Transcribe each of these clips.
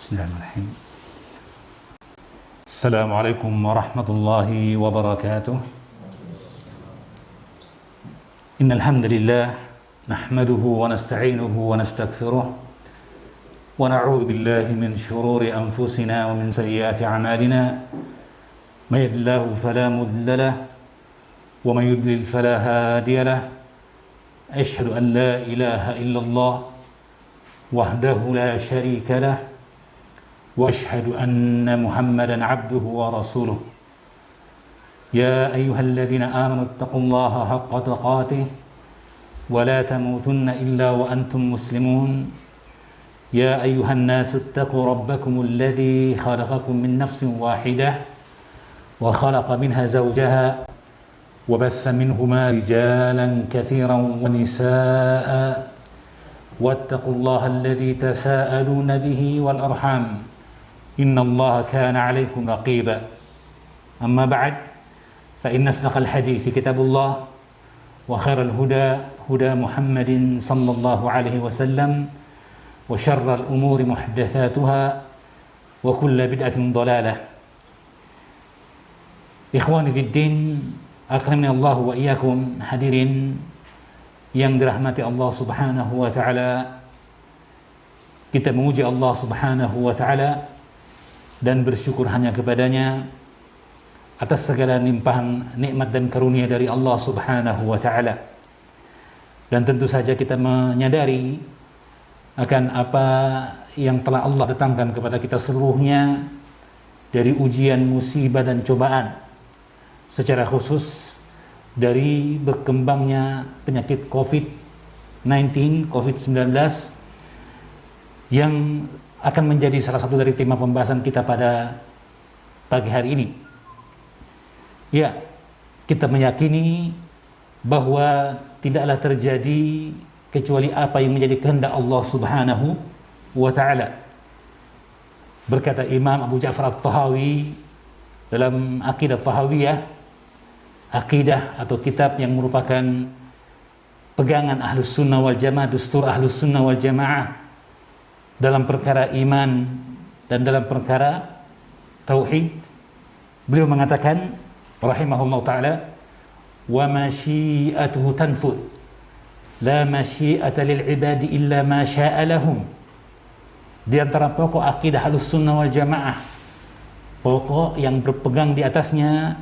Bismillahirrahmanirrahim. Assalamualaikum warahmatullahi wabarakatuh. Innal hamdalillah nahmaduhu wa nasta'inuhu wa nastaghfiruh wa na'udzu billahi min shururi anfusina wa min sayyiati a'malina. May yahdihillahu fala mudilla lahu wa may yudlil fala hadiya lahu. Asyhadu an la ilaha illallah wahdahu la syarika lahu وأشهد أن محمدًا عبده ورسوله يا أيها الذين آمنوا اتقوا الله حق تقاته ولا تموتن إلا وأنتم مسلمون يا أيها الناس اتقوا ربكم الذي خلقكم من نفس واحدة وخلق منها زوجها وبث منهما رجالًا كثيرًا ونساء واتقوا الله الذي تساءلون به والأرحام إن الله كان عليكم رقيبا أما بعد فإن أصدق الحديث كتاب الله وخير الهدى هدى محمد صلى الله عليه وسلم وشر الأمور محدثاتها وكل بدعة ضلالة. Ikhwani fi din, akramani Allah wa iyyakum. Hadirin yang dirahmati Allah Subhanahu wa taala, kita memuji Allah Subhanahu wa taala dan bersyukur hanya kepadanya atas segala limpahan nikmat dan karunia dari Allah Subhanahu wa taala. Dan tentu saja kita menyadari akan apa yang telah Allah datangkan kepada kita seluruhnya dari ujian, musibah dan cobaan, secara khusus dari berkembangnya penyakit COVID-19 yang akan menjadi salah satu dari tema pembahasan kita pada pagi hari ini. Ya, kita meyakini bahwa tidaklah terjadi kecuali apa yang menjadi kehendak Allah Subhanahu wa taala. Berkata Imam Abu Ja'far At-Tahawi dalam Aqidah Tahawiyah, akidah atau kitab yang merupakan pegangan Ahlus Sunnah wal Jamaah, dustur Ahlus Sunnah wal Jamaah dalam perkara iman dan dalam perkara tauhid. Beliau mengatakan rahimahullah ta'ala, wa masyiatuhu tanfud la masyiata lil ibadi illa ma syaa lahum. Di antara pokok akidah Ahlus Sunnah wal Jamaah, pokok yang berpegang di atasnya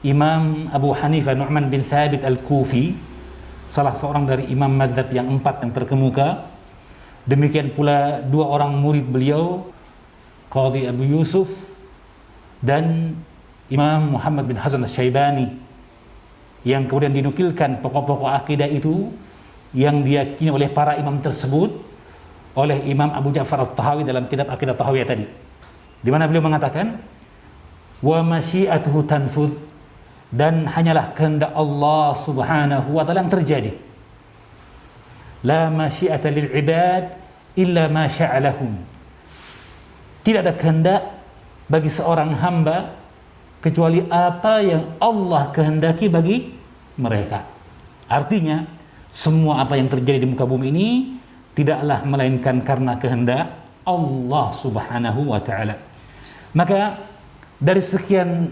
Imam Abu Hanifah Nu'man bin Thabit Al-Kufi, salah seorang dari imam madzhab yang 4 yang terkemuka. Demikian pula dua orang murid beliau, Qadhi Abu Yusuf dan Imam Muhammad bin Hasan Asy-Syaibani, yang kemudian dinukilkan pokok-pokok akidah itu yang diyakini oleh para imam tersebut oleh Imam Abu Ja'far At-Tahawi dalam kitab Aqidah Tahawiyah tadi, di mana beliau mengatakan wa masyiatuhu tanfud, dan hanyalah kehendak Allah Subhanahu wa taala yang terjadi. La masyiata lil ibad illa ma syaa lahum. Tidak ada kehendak bagi seorang hamba kecuali apa yang Allah kehendaki bagi mereka. Artinya, semua apa yang terjadi di muka bumi ini tidaklah melainkan karena kehendak Allah Subhanahu wa taala. Maka dari sekian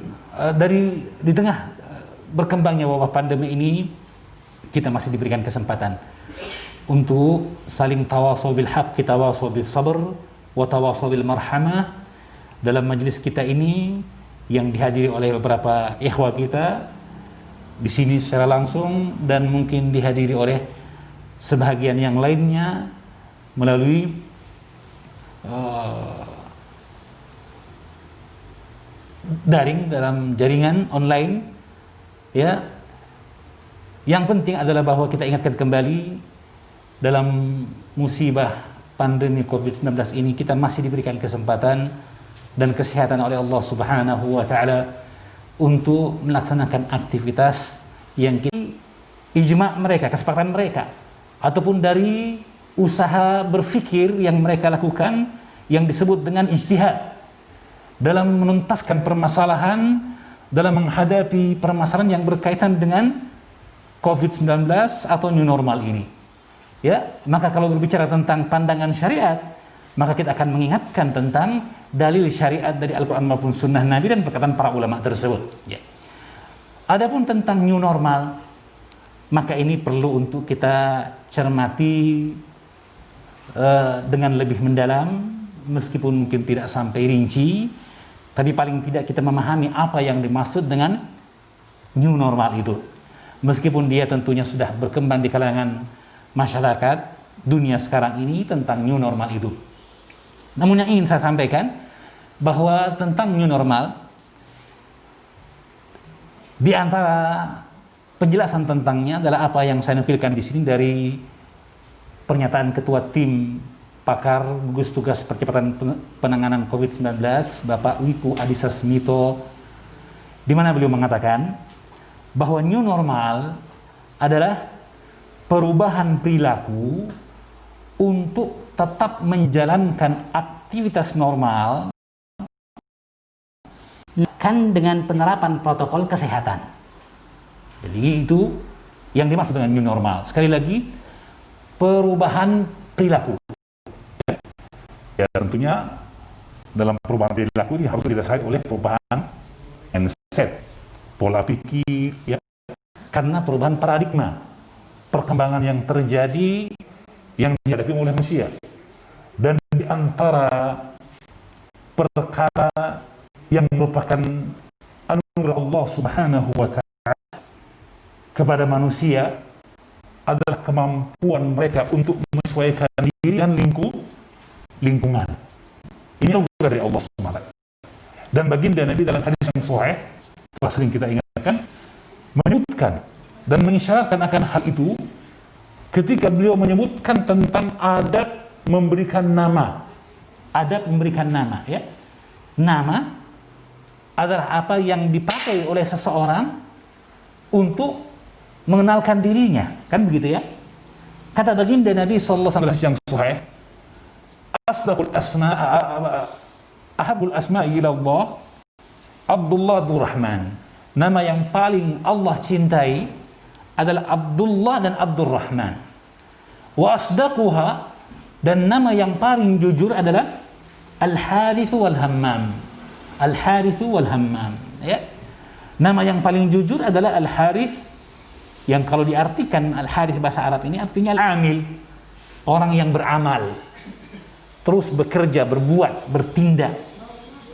di tengah berkembangnya wabah pandemi ini, kita masih diberikan kesempatan untuk saling tawasaw bil haqq, tawasaw bis sabr, wa tawasaw bil marhamah dalam majelis kita ini yang dihadiri oleh beberapa ikhwah kita di sini secara langsung, dan mungkin dihadiri oleh sebahagian yang lainnya melalui daring dalam jaringan online. Ya, yang penting adalah bahwa kita ingatkan kembali, dalam musibah pandemi COVID-19 ini kita masih diberikan kesempatan dan kesehatan oleh Allah Subhanahu wa taala untuk melaksanakan aktivitas yang ijma' mereka, kesepakatan mereka, ataupun dari usaha berfikir yang mereka lakukan yang disebut dengan ijtihad dalam menuntaskan permasalahan, dalam menghadapi permasalahan yang berkaitan dengan COVID-19 atau new normal ini. Ya, maka kalau berbicara tentang pandangan syariat, maka kita akan mengingatkan tentang dalil syariat dari Al-Quran maupun Sunnah Nabi dan perkataan para ulama tersebut. Ya. Adapun tentang new normal, maka ini perlu untuk kita cermati dengan lebih mendalam, meskipun mungkin tidak sampai rinci, tapi paling tidak kita memahami apa yang dimaksud dengan new normal itu. Meskipun dia tentunya sudah berkembang di kalangan masyarakat dunia sekarang ini tentang new normal itu. Namun yang ingin saya sampaikan bahwa tentang new normal, di antara penjelasan tentangnya adalah apa yang saya nukilkan di sini dari pernyataan Ketua Tim Pakar Gugus Tugas Percepatan Penanganan COVID-19 Bapak Wiku Adhisa Smito, di mana beliau mengatakan bahwa new normal adalah perubahan perilaku untuk tetap menjalankan aktivitas normal kan dengan penerapan protokol kesehatan. Jadi itu yang dimaksud dengan new normal. Sekali lagi, perubahan perilaku. Ya, tentunya dalam perubahan perilaku ini harus didasari oleh perubahan mindset, pola pikir, ya. Karena perubahan paradigma, perkembangan yang terjadi yang dihadapi oleh manusia. Dan di antara perkara yang merupakan anugerah Allah Subhanahu wa Ta'ala kepada manusia adalah kemampuan mereka untuk menyesuaikan diri dan lingkungan. Ini anugerah dari Allah Subhanahu wa Ta'ala. Dan baginda Nabi dalam hadis yang sahih, telah sering kita ingatkan, menyebutkan dan mengisyaratkan akan hal itu ketika beliau menyebutkan tentang adab memberikan nama. Adab memberikan nama, ya. Nama adalah apa yang dipakai oleh seseorang untuk mengenalkan dirinya, kan begitu ya? Kata baginda Nabi sallallahu alaihi wasallam yang sahih, asdaqul asma ahabul asma'i ila Allah Abdullah Abdurrahman. Nama yang paling Allah cintai adalah Abdullah dan Abdurrahman. Wa asdaquha, dan nama yang paling jujur adalah Al-Harith wal Hammam. Al-Harith wal Hammam, ya. Nama yang paling jujur adalah Al-Harith, yang kalau diartikan Al-Harith bahasa Arab ini artinya al-amil, orang yang beramal, terus bekerja, berbuat, bertindak,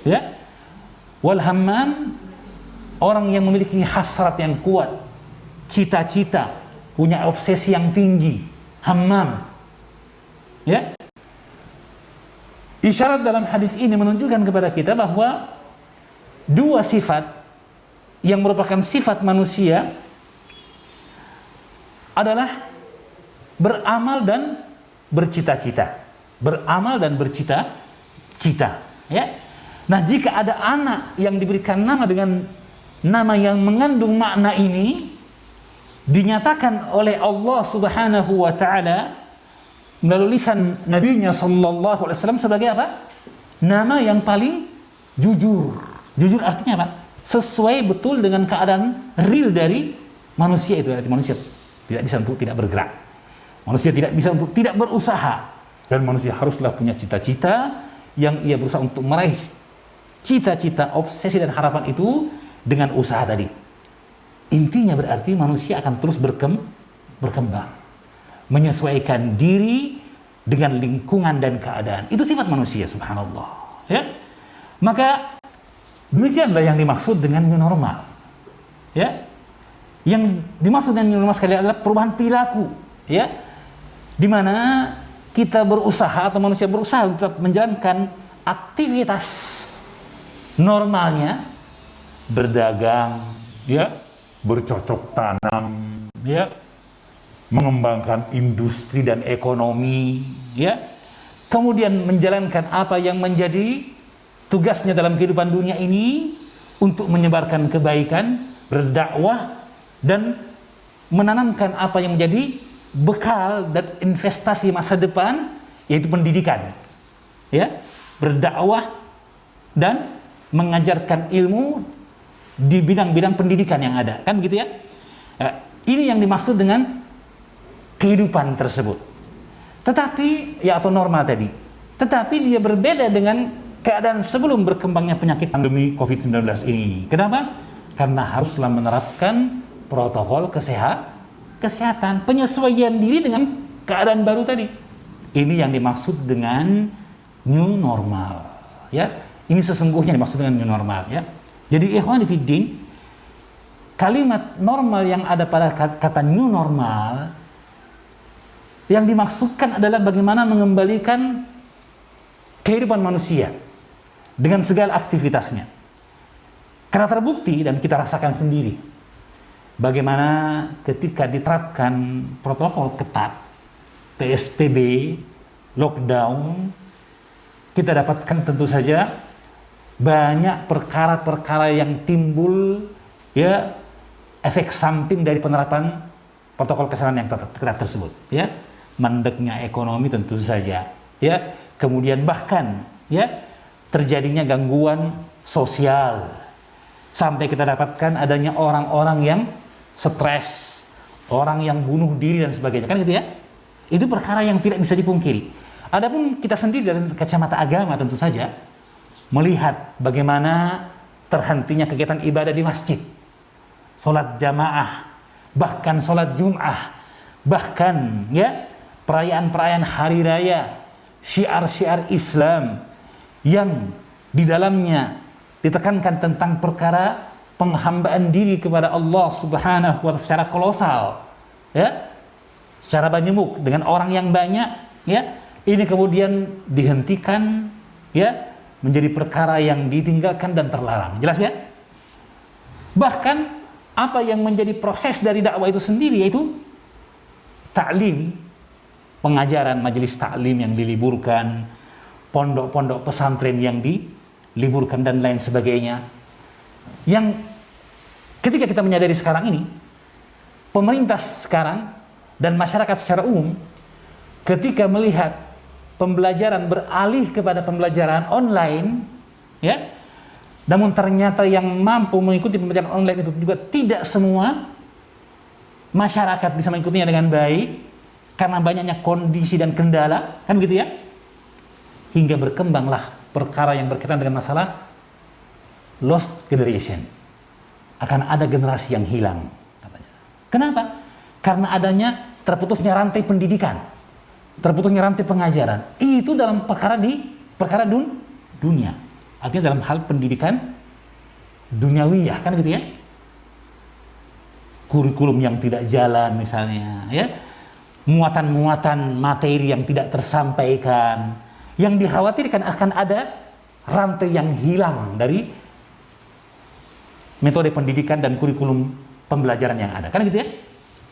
ya. Wal Hammam, orang yang memiliki hasrat yang kuat, cita-cita, punya obsesi yang tinggi. Hammam, ya. Isyarat dalam hadis ini menunjukkan kepada kita bahwa dua sifat yang merupakan sifat manusia adalah beramal dan bercita-cita. Beramal dan bercita-cita, ya. Nah, jika ada anak yang diberikan nama dengan nama yang mengandung makna ini, dinyatakan oleh Allah Subhanahu wa Ta'ala melalui lisan Nabi-Nya sallallahu alaihi wasallam sebagai apa? Nama yang paling jujur. Jujur artinya apa? Sesuai betul dengan keadaan real dari manusia itu. Manusia tidak bisa untuk tidak bergerak. Manusia tidak bisa untuk tidak berusaha. Dan manusia haruslah punya cita-cita yang ia berusaha untuk meraih cita-cita, obsesi dan harapan itu dengan usaha tadi. Intinya berarti manusia akan terus berkembang, menyesuaikan diri dengan lingkungan dan keadaan. Itu sifat manusia, subhanallah, ya. Maka demikianlah yang dimaksud dengan new normal, ya. Yang dimaksud dengan new normal sekali adalah perubahan perilaku, ya, di mana kita berusaha atau manusia berusaha untuk menjalankan aktivitas normalnya, berdagang, ya, bercocok tanam, ya, mengembangkan industri dan ekonomi, ya, kemudian menjalankan apa yang menjadi tugasnya dalam kehidupan dunia ini untuk menyebarkan kebaikan, berdakwah, dan menanamkan apa yang menjadi bekal dan investasi masa depan, yaitu pendidikan, ya, berdakwah dan mengajarkan ilmu di bidang-bidang pendidikan yang ada, kan gitu ya. Ini yang dimaksud dengan kehidupan tersebut. Tetapi ya, atau normal tadi. Tetapi dia berbeda dengan keadaan sebelum berkembangnya penyakit pandemi COVID-19 ini. Kenapa? Karena haruslah menerapkan protokol kesehatan, penyesuaian diri dengan keadaan baru tadi. Ini yang dimaksud dengan new normal, ya. Ini sesungguhnya dimaksud dengan new normal, ya. Jadi ikhwan fillah, kalimat normal yang ada pada kata new normal yang dimaksudkan adalah bagaimana mengembalikan kehidupan manusia dengan segala aktivitasnya. Karena terbukti dan kita rasakan sendiri bagaimana ketika diterapkan protokol ketat, PSBB, lockdown, kita dapatkan tentu saja banyak perkara-perkara yang timbul, ya, efek samping dari penerapan protokol kesehatan yang ketat tersebut, ya. Mandeknya ekonomi tentu saja, ya. Kemudian bahkan, ya, terjadinya gangguan sosial sampai kita dapatkan adanya orang-orang yang stres, orang yang bunuh diri dan sebagainya, kan gitu ya. Itu perkara yang tidak bisa dipungkiri. Adapun kita sendiri dari kacamata agama tentu saja melihat bagaimana terhentinya kegiatan ibadah di masjid, sholat jamaah, bahkan sholat Jum'ah, bahkan, ya, perayaan-perayaan hari raya, syiar-syiar Islam yang di dalamnya ditekankan tentang perkara penghambaan diri kepada Allah Subhanahu wa Ta'ala secara kolosal, ya, secara banyak dengan orang yang banyak, ya, ini kemudian dihentikan, ya, menjadi perkara yang ditinggalkan dan terlarang. Jelas, ya? Bahkan apa yang menjadi proses dari dakwah itu sendiri yaitu ta'lim, pengajaran, majelis taklim yang diliburkan, pondok-pondok pesantren yang diliburkan dan lain sebagainya. Yang ketika kita menyadari sekarang ini, pemerintah sekarang dan masyarakat secara umum ketika melihat pembelajaran beralih kepada pembelajaran online, ya, namun ternyata yang mampu mengikuti pembelajaran online itu juga tidak semua masyarakat bisa mengikutinya dengan baik karena banyaknya kondisi dan kendala, kan gitu ya, hingga berkembanglah perkara yang berkaitan dengan masalah lost generation, akan ada generasi yang hilang katanya. Kenapa? Karena adanya terputusnya rantai pendidikan, terputusnya rantai pengajaran. Itu dalam perkara dunia. Artinya dalam hal pendidikan duniawiyah, kan gitu ya. Kurikulum yang tidak jalan misalnya, ya. Muatan-muatan materi yang tidak tersampaikan. Yang dikhawatirkan akan ada rantai yang hilang dari metode pendidikan dan kurikulum pembelajaran yang ada. Kan gitu ya.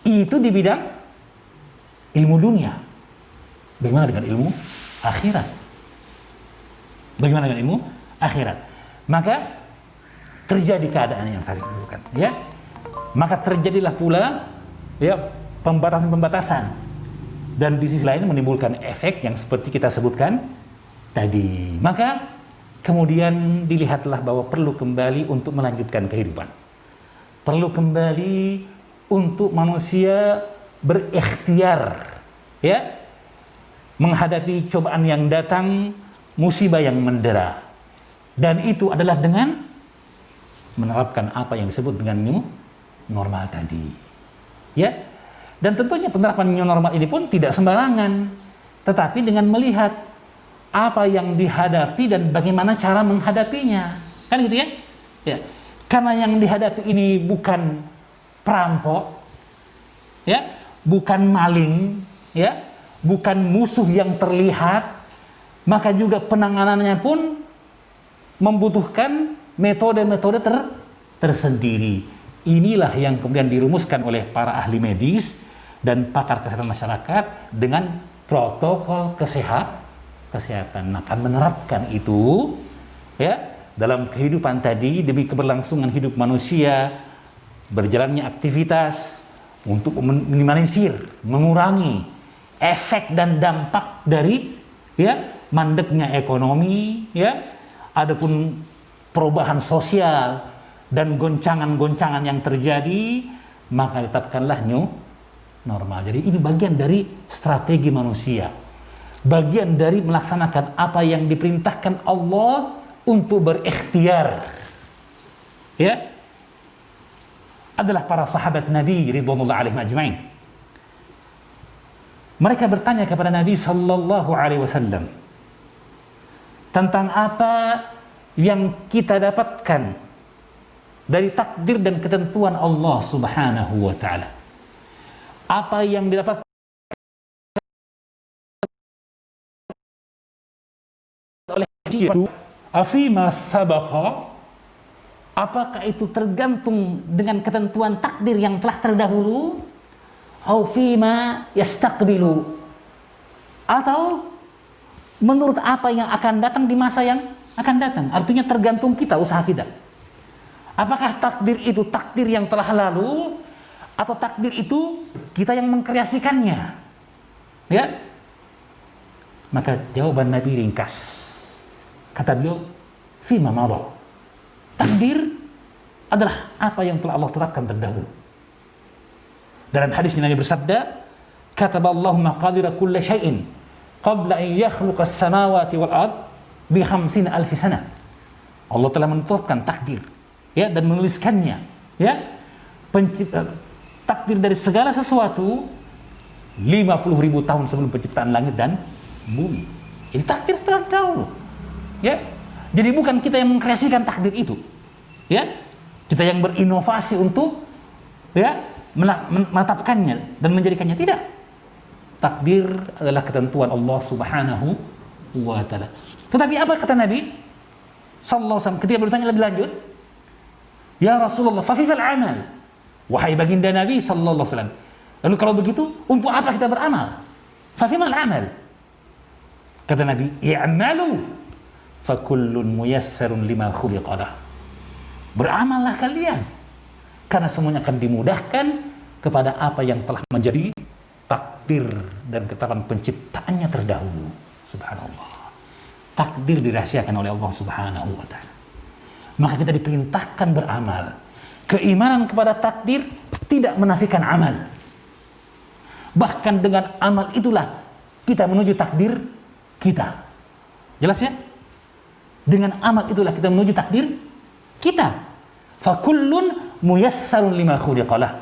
Itu di bidang ilmu dunia. Bagaimana dengan ilmu akhirat? Bagaimana dengan ilmu akhirat? Maka terjadi keadaan yang saling menentukan, ya. Maka terjadilah pula, ya, pembatasan-pembatasan, dan di sisi lain menimbulkan efek yang seperti kita sebutkan tadi. Maka kemudian dilihatlah bahwa perlu kembali untuk melanjutkan kehidupan, perlu kembali untuk manusia berikhtiar, ya, menghadapi cobaan yang datang, musibah yang mendera. Dan itu adalah dengan menerapkan apa yang disebut dengan new normal tadi, ya. Dan tentunya penerapan new normal ini pun tidak sembarangan, tetapi dengan melihat apa yang dihadapi dan bagaimana cara menghadapinya, kan gitu ya. Ya, karena yang dihadapi ini bukan perampok, ya, bukan maling, ya, bukan musuh yang terlihat, maka juga penanganannya pun membutuhkan metode-metode tersendiri. Inilah yang kemudian dirumuskan oleh para ahli medis dan pakar kesehatan masyarakat dengan protokol kesehatan. Nah, akan menerapkan itu, ya, dalam kehidupan tadi demi keberlangsungan hidup manusia, berjalannya aktivitas untuk meminimalisir, mengurangi efek dan dampak dari, ya, mandeknya ekonomi, ya, adapun perubahan sosial dan goncangan-goncangan yang terjadi, maka tetapkanlah new normal. Jadi ini bagian dari strategi manusia bagian dari melaksanakan apa yang diperintahkan Allah untuk berikhtiar, ya, adalah para sahabat Nabi ridwanullah alaihim ajma'in. Mereka bertanya kepada Nabi sallallahu alaihi wasallam tentang apa yang kita dapatkan dari takdir dan ketentuan Allah Subhanahu wa taala. Apa yang didapat oleh dia itu afima sabaqa, apakah itu tergantung dengan ketentuan takdir yang telah terdahulu, au fima yastaqbilu, atau menurut apa yang akan datang di masa yang akan datang. Artinya tergantung kita, usaha kita. Apakah takdir itu takdir yang telah lalu, atau takdir itu kita yang mengkreasikannya? Ya. Maka jawaban Nabi ringkas. Kata beliau, fima madha. Takdir adalah apa yang telah Allah tetapkan terdahulu. Dalam hadis Nabi bersabda, kataballahu maqadira kulli syai'in qabla an yakhluqa as-samawati wal ard bi 50,000 sana. Allah telah menetapkan takdir, ya, dan menuliskannya, ya, takdir dari segala sesuatu 50.000 tahun sebelum penciptaan langit dan bumi. Ini takdir telah dahulu, ya. Jadi bukan kita yang mengkreasikan takdir itu, ya. Kita yang berinovasi untuk, ya, menetapkannya dan menjadikannya. Tidak. Takdir adalah ketentuan Allah Subhanahu wa taala. Tetapi apa kata Nabi sallallahu alaihi wasallam ketika bertanya lebih lanjut? Ya Rasulullah, fa fil amal? Wahai baginda Nabi sallallahu alaihi wasallam, lalu kalau begitu untuk apa kita beramal? Fa fimal amal? Kata Nabi, i'malu fa kullun muyassarun lima khuliqa lah. Beramallah kalian karena semuanya akan dimudahkan kepada apa yang telah menjadi takdir dan ketetapan penciptaannya terdahulu. Subhanallah. Takdir dirahasiakan oleh Allah Subhanahu wa taala. Maka kita diperintahkan beramal. Keimanan kepada takdir tidak menafikan amal. Bahkan dengan amal itulah kita menuju takdir kita. Jelas ya? Dengan amal itulah kita menuju takdir kita. Fa kullun muyassarun lima khuliqalah.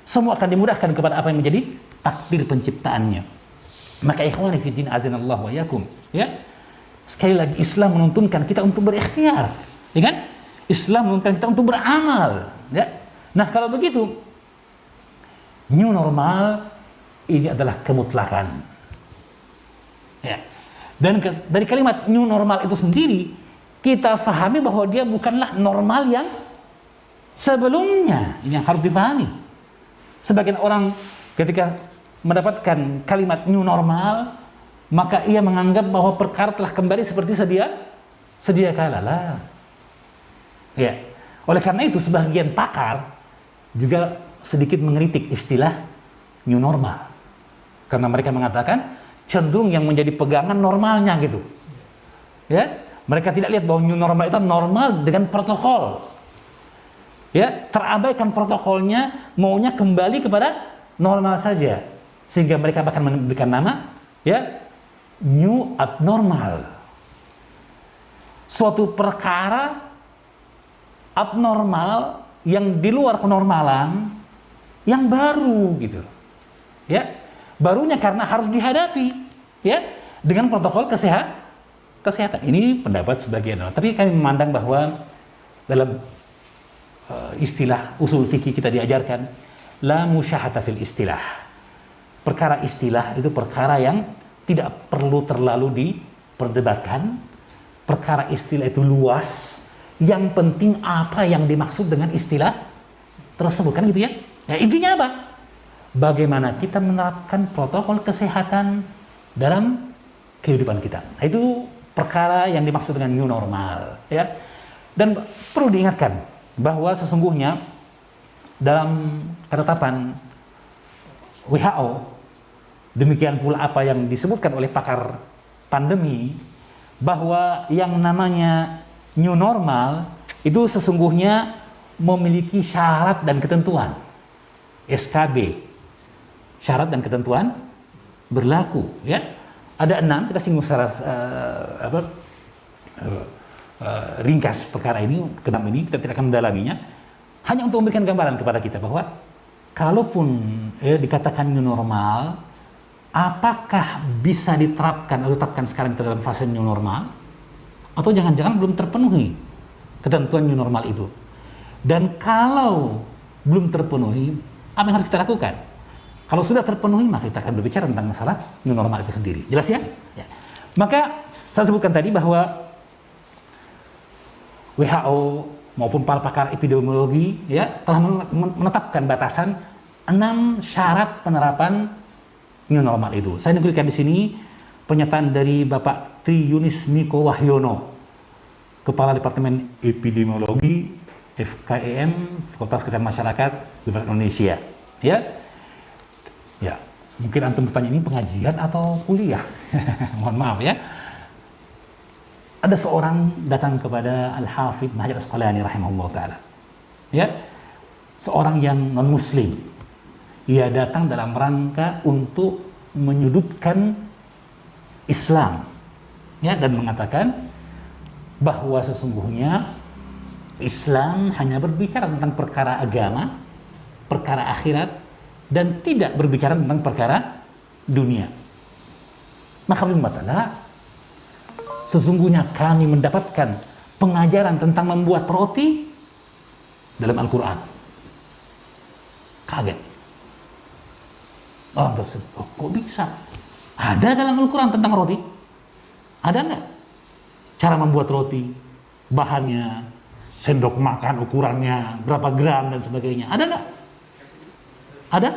Semua akan dimudahkan kepada apa yang menjadi takdir penciptaannya. Maka ikhwani fi din azanallahu wa yakum, ya. Sekali lagi Islam menuntunkan kita untuk berikhtiar, ya kan? Islam menuntunkan kita untuk beramal, ya. Nah, kalau begitu new normal ini adalah kemutlakan. Ya. Dan dari kalimat new normal itu sendiri kita fahami bahwa dia bukanlah normal yang sebelumnya. Ini yang harus dipahami. Sebagian orang ketika mendapatkan kalimat new normal, maka ia menganggap bahwa perkara telah kembali seperti sedia kala lah. Ya. Oleh karena itu sebagian pakar juga sedikit mengkritik istilah new normal. Karena mereka mengatakan cenderung yang menjadi pegangan normalnya gitu. Ya, mereka tidak lihat bahwa new normal itu normal dengan protokol. Ya, terabaikan protokolnya, maunya kembali kepada normal saja. Sehingga mereka bahkan memberikan nama, ya, new abnormal. Suatu perkara abnormal yang di luar kenormalan yang baru gitu. Ya. Barunya karena harus dihadapi, ya, dengan protokol kesehatan. Ini pendapat sebagian orang. Tapi kami memandang bahwa dalam istilah usul fikih kita diajarkan la musyahata fil istilah. Perkara istilah itu perkara yang tidak perlu terlalu diperdebatkan. Perkara istilah itu luas. Yang penting apa yang dimaksud dengan istilah tersebut, kan gitu ya. Ya, intinya apa? Bagaimana kita menerapkan protokol kesehatan dalam kehidupan kita. Nah, itu perkara yang dimaksud dengan new normal, ya. Dan perlu diingatkan bahwa sesungguhnya dalam ketetapan WHO, demikian pula apa yang disebutkan oleh pakar pandemi, bahwa yang namanya new normal itu sesungguhnya memiliki syarat dan ketentuan. SKB, syarat dan ketentuan berlaku, ya. Ada 6, kita singgung secara ringkas perkara ini, ke-6 ini, kita tidak akan mendalaminya. Hanya untuk memberikan gambaran kepada kita bahwa kalaupun dikatakan new normal, apakah bisa diterapkan atau ditetapkan sekarang kita dalam fase new normal, atau jangan-jangan belum terpenuhi ketentuan new normal itu. Dan kalau belum terpenuhi, apa yang harus kita lakukan? Kalau sudah terpenuhi, maka kita akan berbicara tentang masalah new normal itu sendiri. Jelas ya? Ya. Maka saya sebutkan tadi bahwa WHO maupun para pakar epidemiologi ya telah menetapkan batasan 6 syarat penerapan new normal itu. Saya nukilkan di sini pernyataan dari Bapak Tri Yunis Miko Wahyono, Kepala Departemen Epidemiologi FKEM Fakultas Kesehatan Masyarakat Universitas Indonesia. Ya, mungkin antum bertanya, ini pengajian atau kuliah? Mohon maaf ya. Ada seorang datang kepada Al-Hafidh Ibnu Hajar Al-Asqalani rahimahullah ta'ala. Ya, seorang yang non-muslim. Ia datang dalam rangka untuk menyudutkan Islam. Ya, dan mengatakan bahwa sesungguhnya Islam hanya berbicara tentang perkara agama, perkara akhirat, dan tidak berbicara tentang perkara dunia. Maka ta'ala, sesungguhnya kami mendapatkan pengajaran tentang membuat roti dalam Al-Quran. Kaget. Orang tersebut, oh, kok bisa? Ada dalam Al-Quran tentang roti? Ada nggak? Cara membuat roti, bahannya, sendok makan ukurannya, berapa gram dan sebagainya. Ada nggak? Ada?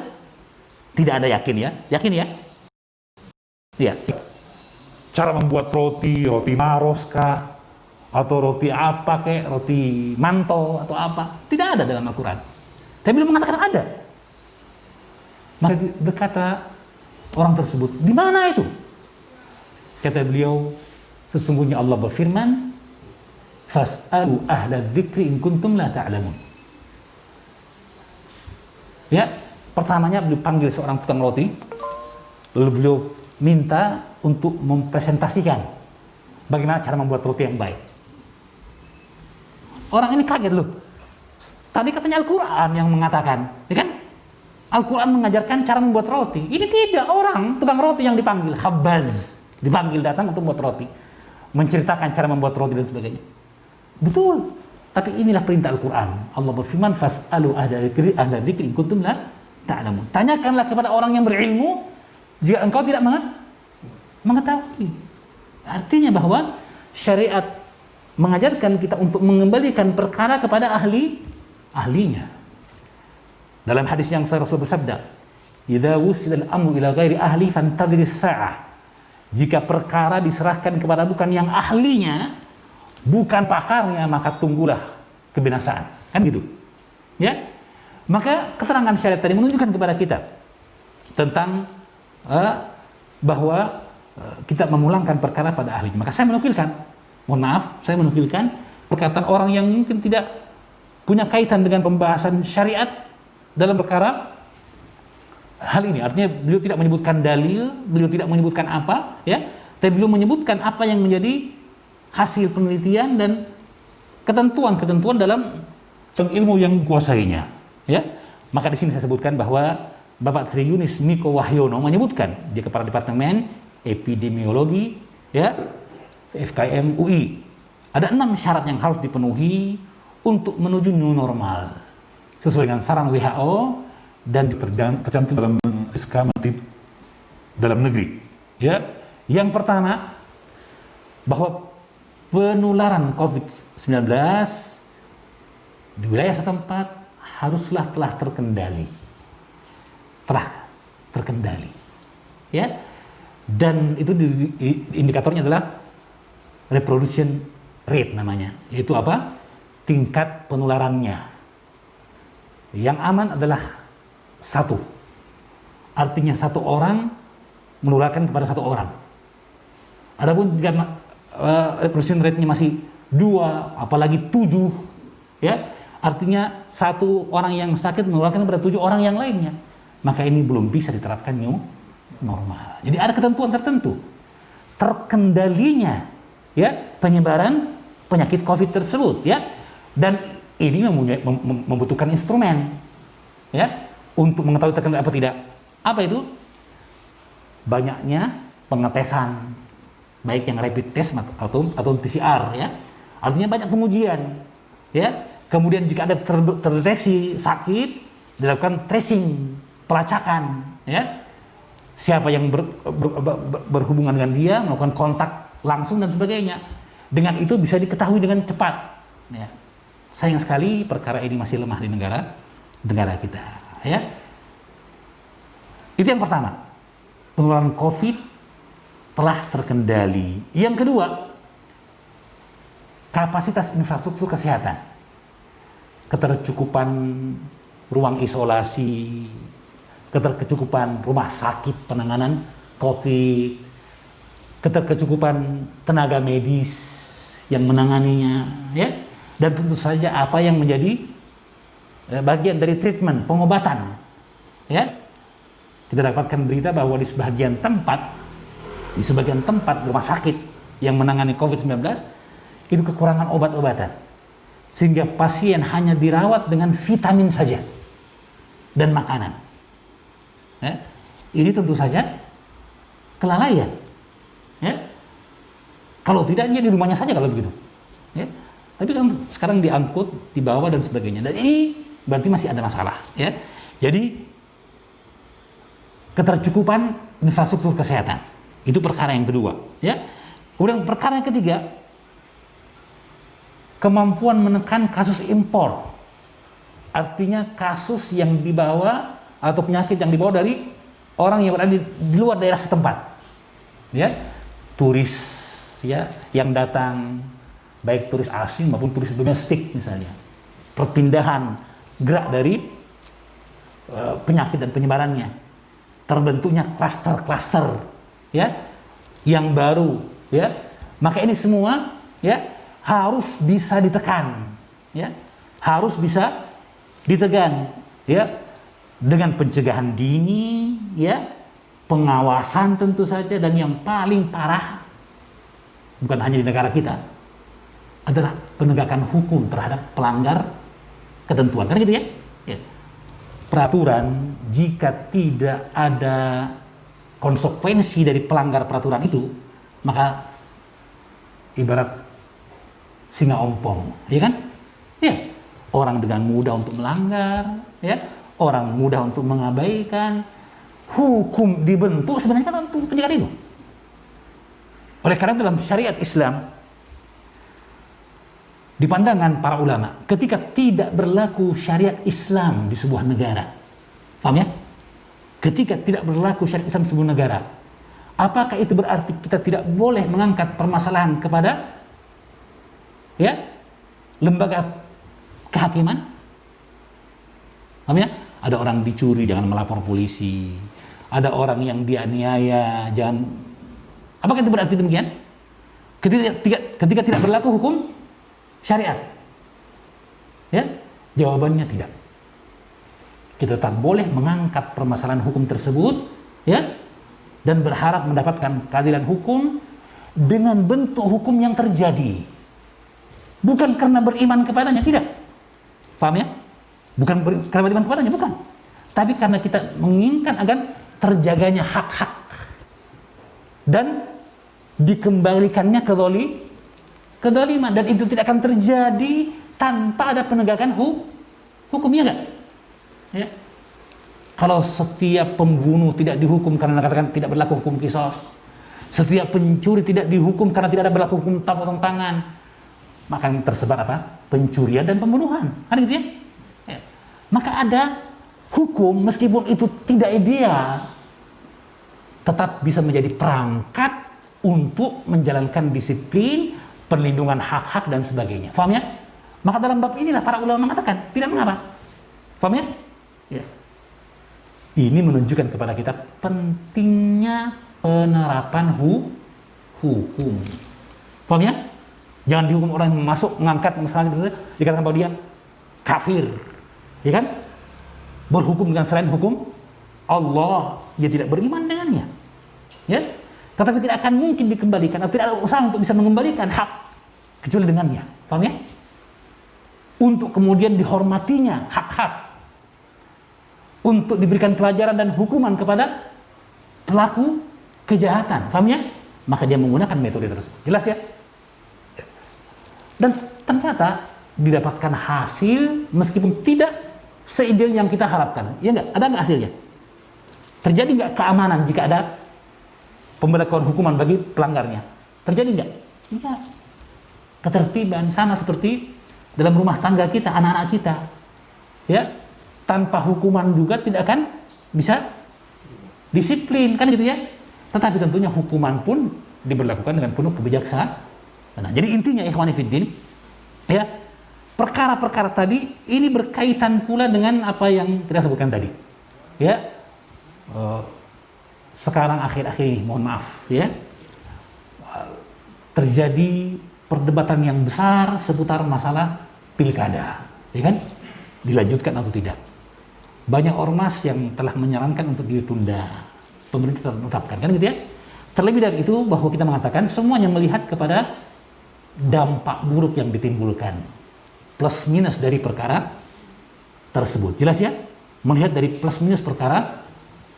Tidak ada, yakin ya? Yakin ya? Iya. Cara membuat roti maros kah? Atau roti apa kayak roti manto atau apa? Tidak ada dalam Al-Quran. Tapi beliau mengatakan ada. Maka berkata orang tersebut, di mana itu? Kata beliau, sesungguhnya Allah berfirman, fas'alu ahla dzikri in kuntum la ta'lamun. Ya, pertamanya beliau panggil seorang tukang roti, lalu beliau minta untuk mempresentasikan bagaimana cara membuat roti yang baik. Orang ini kaget loh. Tadi katanya Al-Quran yang mengatakan, ya kan? Al-Quran mengajarkan cara membuat roti. Ini tidak, orang tukang roti yang dipanggil, khabbaz, dipanggil datang untuk membuat roti, menceritakan cara membuat roti dan sebagainya. Betul. Tapi inilah perintah Al-Quran. Allah berfirman, fas'alu ahla dzikri in kuntum la ta'lamun. Tanyakanlah kepada orang yang berilmu jika engkau tidak mengetahui. Artinya bahwa syariat mengajarkan kita untuk mengembalikan perkara kepada ahlinya. Dalam hadis yang Rasul bersabda, "Idza wusila al-amru ila ghairi ahli fantadhiris sa'ah." Jika perkara diserahkan kepada bukan yang ahlinya, bukan pakarnya, maka tunggulah kebinasaan. Kan gitu. Ya? Maka keterangan syariat tadi menunjukkan kepada kita tentang bahwa kita memulangkan perkara pada ahlinya. Maka saya menukilkan, saya menukilkan perkataan orang yang mungkin tidak punya kaitan dengan pembahasan syariat dalam perkara hal ini. Artinya beliau tidak menyebutkan dalil, beliau tidak menyebutkan apa, ya, tapi beliau menyebutkan apa yang menjadi hasil penelitian dan ketentuan-ketentuan dalam ilmu yang kuasainya, ya. Maka di sini saya sebutkan bahwa Bapak Tri Yunis Miko Wahyono menyebutkan, dia kepala Departemen Epidemiologi, ya, FKM UI. Ada 6 syarat yang harus dipenuhi untuk menuju new normal sesuai dengan saran WHO dan tercantum dalam SK Menteri Dalam Negeri. Ya, yang pertama bahwa penularan COVID-19 di wilayah setempat haruslah telah terkendali, ya. Dan itu indikatornya adalah reproduction rate namanya, yaitu apa? Tingkat penularannya. Yang aman adalah 1. Artinya 1 orang menularkan kepada 1 orang. Adapun jika reproduction rate-nya masih 2, apalagi 7, ya, artinya 1 orang yang sakit menularkan kepada 7 orang yang lainnya, maka ini belum bisa diterapkan new normal. Jadi ada ketentuan tertentu. terkendalinya ya penyebaran penyakit COVID tersebut ya. Dan ini membutuhkan instrumen ya untuk mengetahui terkendali apa tidak. Apa itu? Banyaknya pengetesan, baik yang rapid test atau PCR ya. Artinya banyak pengujian ya. Kemudian jika ada terdeteksi sakit, dilakukan tracing, pelacakan ya. Siapa yang berhubungan dengan dia, melakukan kontak langsung dan sebagainya. Dengan itu bisa diketahui dengan cepat ya. Sayang sekali perkara ini masih lemah di negara kita ya. Itu yang pertama. Penularan COVID telah terkendali. Yang kedua, kapasitas infrastruktur kesehatan, ketercukupan ruang isolasi, ketercukupan rumah sakit penanganan COVID, ketercukupan tenaga medis yang menanganinya, ya, dan tentu saja apa yang menjadi bagian dari treatment, pengobatan, ya. Kita dapatkan berita bahwa di sebagian tempat rumah sakit yang menangani COVID-19 itu kekurangan obat-obatan, sehingga pasien hanya dirawat dengan vitamin saja dan makanan. Ya. Ini tentu saja kelalaian. Ya. Kalau tidak dia di rumahnya saja kalau begitu. Ya. Tapi kan sekarang diangkut, dibawa dan sebagainya. Dan ini berarti masih ada masalah. Ya. Jadi ketercukupan infrastruktur kesehatan itu perkara yang kedua. Ya. Kemudian perkara yang ketiga, kemampuan menekan kasus impor. Artinya kasus yang dibawa atau penyakit yang dibawa dari orang yang berada di luar daerah setempat. Ya, turis ya yang datang, baik turis asing maupun turis domestik misalnya. Perpindahan gerak dari penyakit dan penyebarannya. Terbentuknya klaster-klaster ya yang baru ya. Maka ini semua ya harus bisa ditekan ya. Harus bisa ditekan ya. Dengan pencegahan dini, ya, pengawasan tentu saja, dan yang paling parah bukan hanya di negara kita adalah penegakan hukum terhadap pelanggar ketentuan. Kan gitu ya? Ya. Peraturan jika tidak ada konsekuensi dari pelanggar peraturan itu, maka ibarat singa ompong, ya kan? Ya, orang dengan mudah untuk melanggar, ya. Orang mudah untuk mengabaikan, hukum dibentuk sebenarnya kan untuk pencegahan itu. Oleh karena dalam syariat Islam, di pandangan para ulama, ketika tidak berlaku syariat Islam di sebuah negara, paham ya? Ketika tidak berlaku syariat Islam di sebuah negara, apakah itu berarti kita tidak boleh mengangkat permasalahan kepada ya lembaga kehakiman? Paham ya? Ada orang dicuri, jangan melapor polisi. Ada orang yang dianiaya, jangan. Apakah itu berarti demikian? Ketika tidak berlaku hukum syariat, ya, jawabannya tidak. Kita tetap boleh mengangkat permasalahan hukum tersebut, ya, dan berharap mendapatkan keadilan hukum dengan bentuk hukum yang terjadi. Bukan karena beriman kepadanya, tidak. Paham ya? Bukan karena beriman kepadanya, bukan. Tapi karena kita menginginkan agar terjaganya hak-hak dan dikembalikannya kezaliman, dan itu tidak akan terjadi tanpa ada penegakan hukumnya, enggak? Ya. Kalau setiap pembunuh tidak dihukum karena katakan tidak berlaku hukum qisas, setiap pencuri tidak dihukum karena tidak ada berlaku hukum potong tangan, maka yang tersebar apa? Pencurian dan pembunuhan. Kan gitu ya? Ya. Maka ada hukum meskipun itu tidak ideal, tetap bisa menjadi perangkat untuk menjalankan disiplin, perlindungan hak-hak dan sebagainya. Paham ya? Maka dalam bab inilah para ulama mengatakan tidak mengapa. Paham ya? Ya. Ini menunjukkan kepada kita pentingnya penerapan hukum. Paham ya? Jangan dihukum orang yang masuk mengangkat masalah dikatakan bahwa dia kafir. Ya kan? Berhukum dengan selain hukum Allah, dia tidak beriman dengannya. Ya. tetapi tidak akan mungkin dikembalikan atau tidak ada usaha untuk bisa mengembalikan hak kecuali dengannya. Paham ya? Untuk kemudian dihormatinya hak-hak, untuk diberikan pelajaran dan hukuman kepada pelaku kejahatan. Paham ya? Maka dia menggunakan metode tersebut. Jelas ya? Dan ternyata didapatkan hasil meskipun tidak seideal yang kita harapkan. Ya enggak? Ada enggak hasilnya? Terjadi enggak keamanan jika ada pemberlakuan hukuman bagi pelanggarnya? Terjadi enggak? Enggak. Ketertiban sama seperti dalam rumah tangga kita, anak-anak kita. Ya, tanpa hukuman juga tidak akan bisa disiplin, kan gitu ya. Tetapi tentunya hukuman pun diberlakukan dengan penuh kebijaksanaan. Nah, jadi intinya ikhwani fiddin, ya, perkara-perkara tadi ini berkaitan pula dengan apa yang kita sebutkan tadi. Ya. Sekarang akhir-akhir ini, mohon maaf, ya. Terjadi perdebatan yang besar seputar masalah pilkada, ya kan? Dilanjutkan atau tidak? Banyak ormas yang telah menyarankan untuk ditunda. Pemerintah tetapkan, kan gitu ya? Terlebih dari itu bahwa kita mengatakan semuanya melihat kepada dampak buruk yang ditimbulkan, plus minus dari perkara tersebut. Jelas ya? Melihat dari plus minus perkara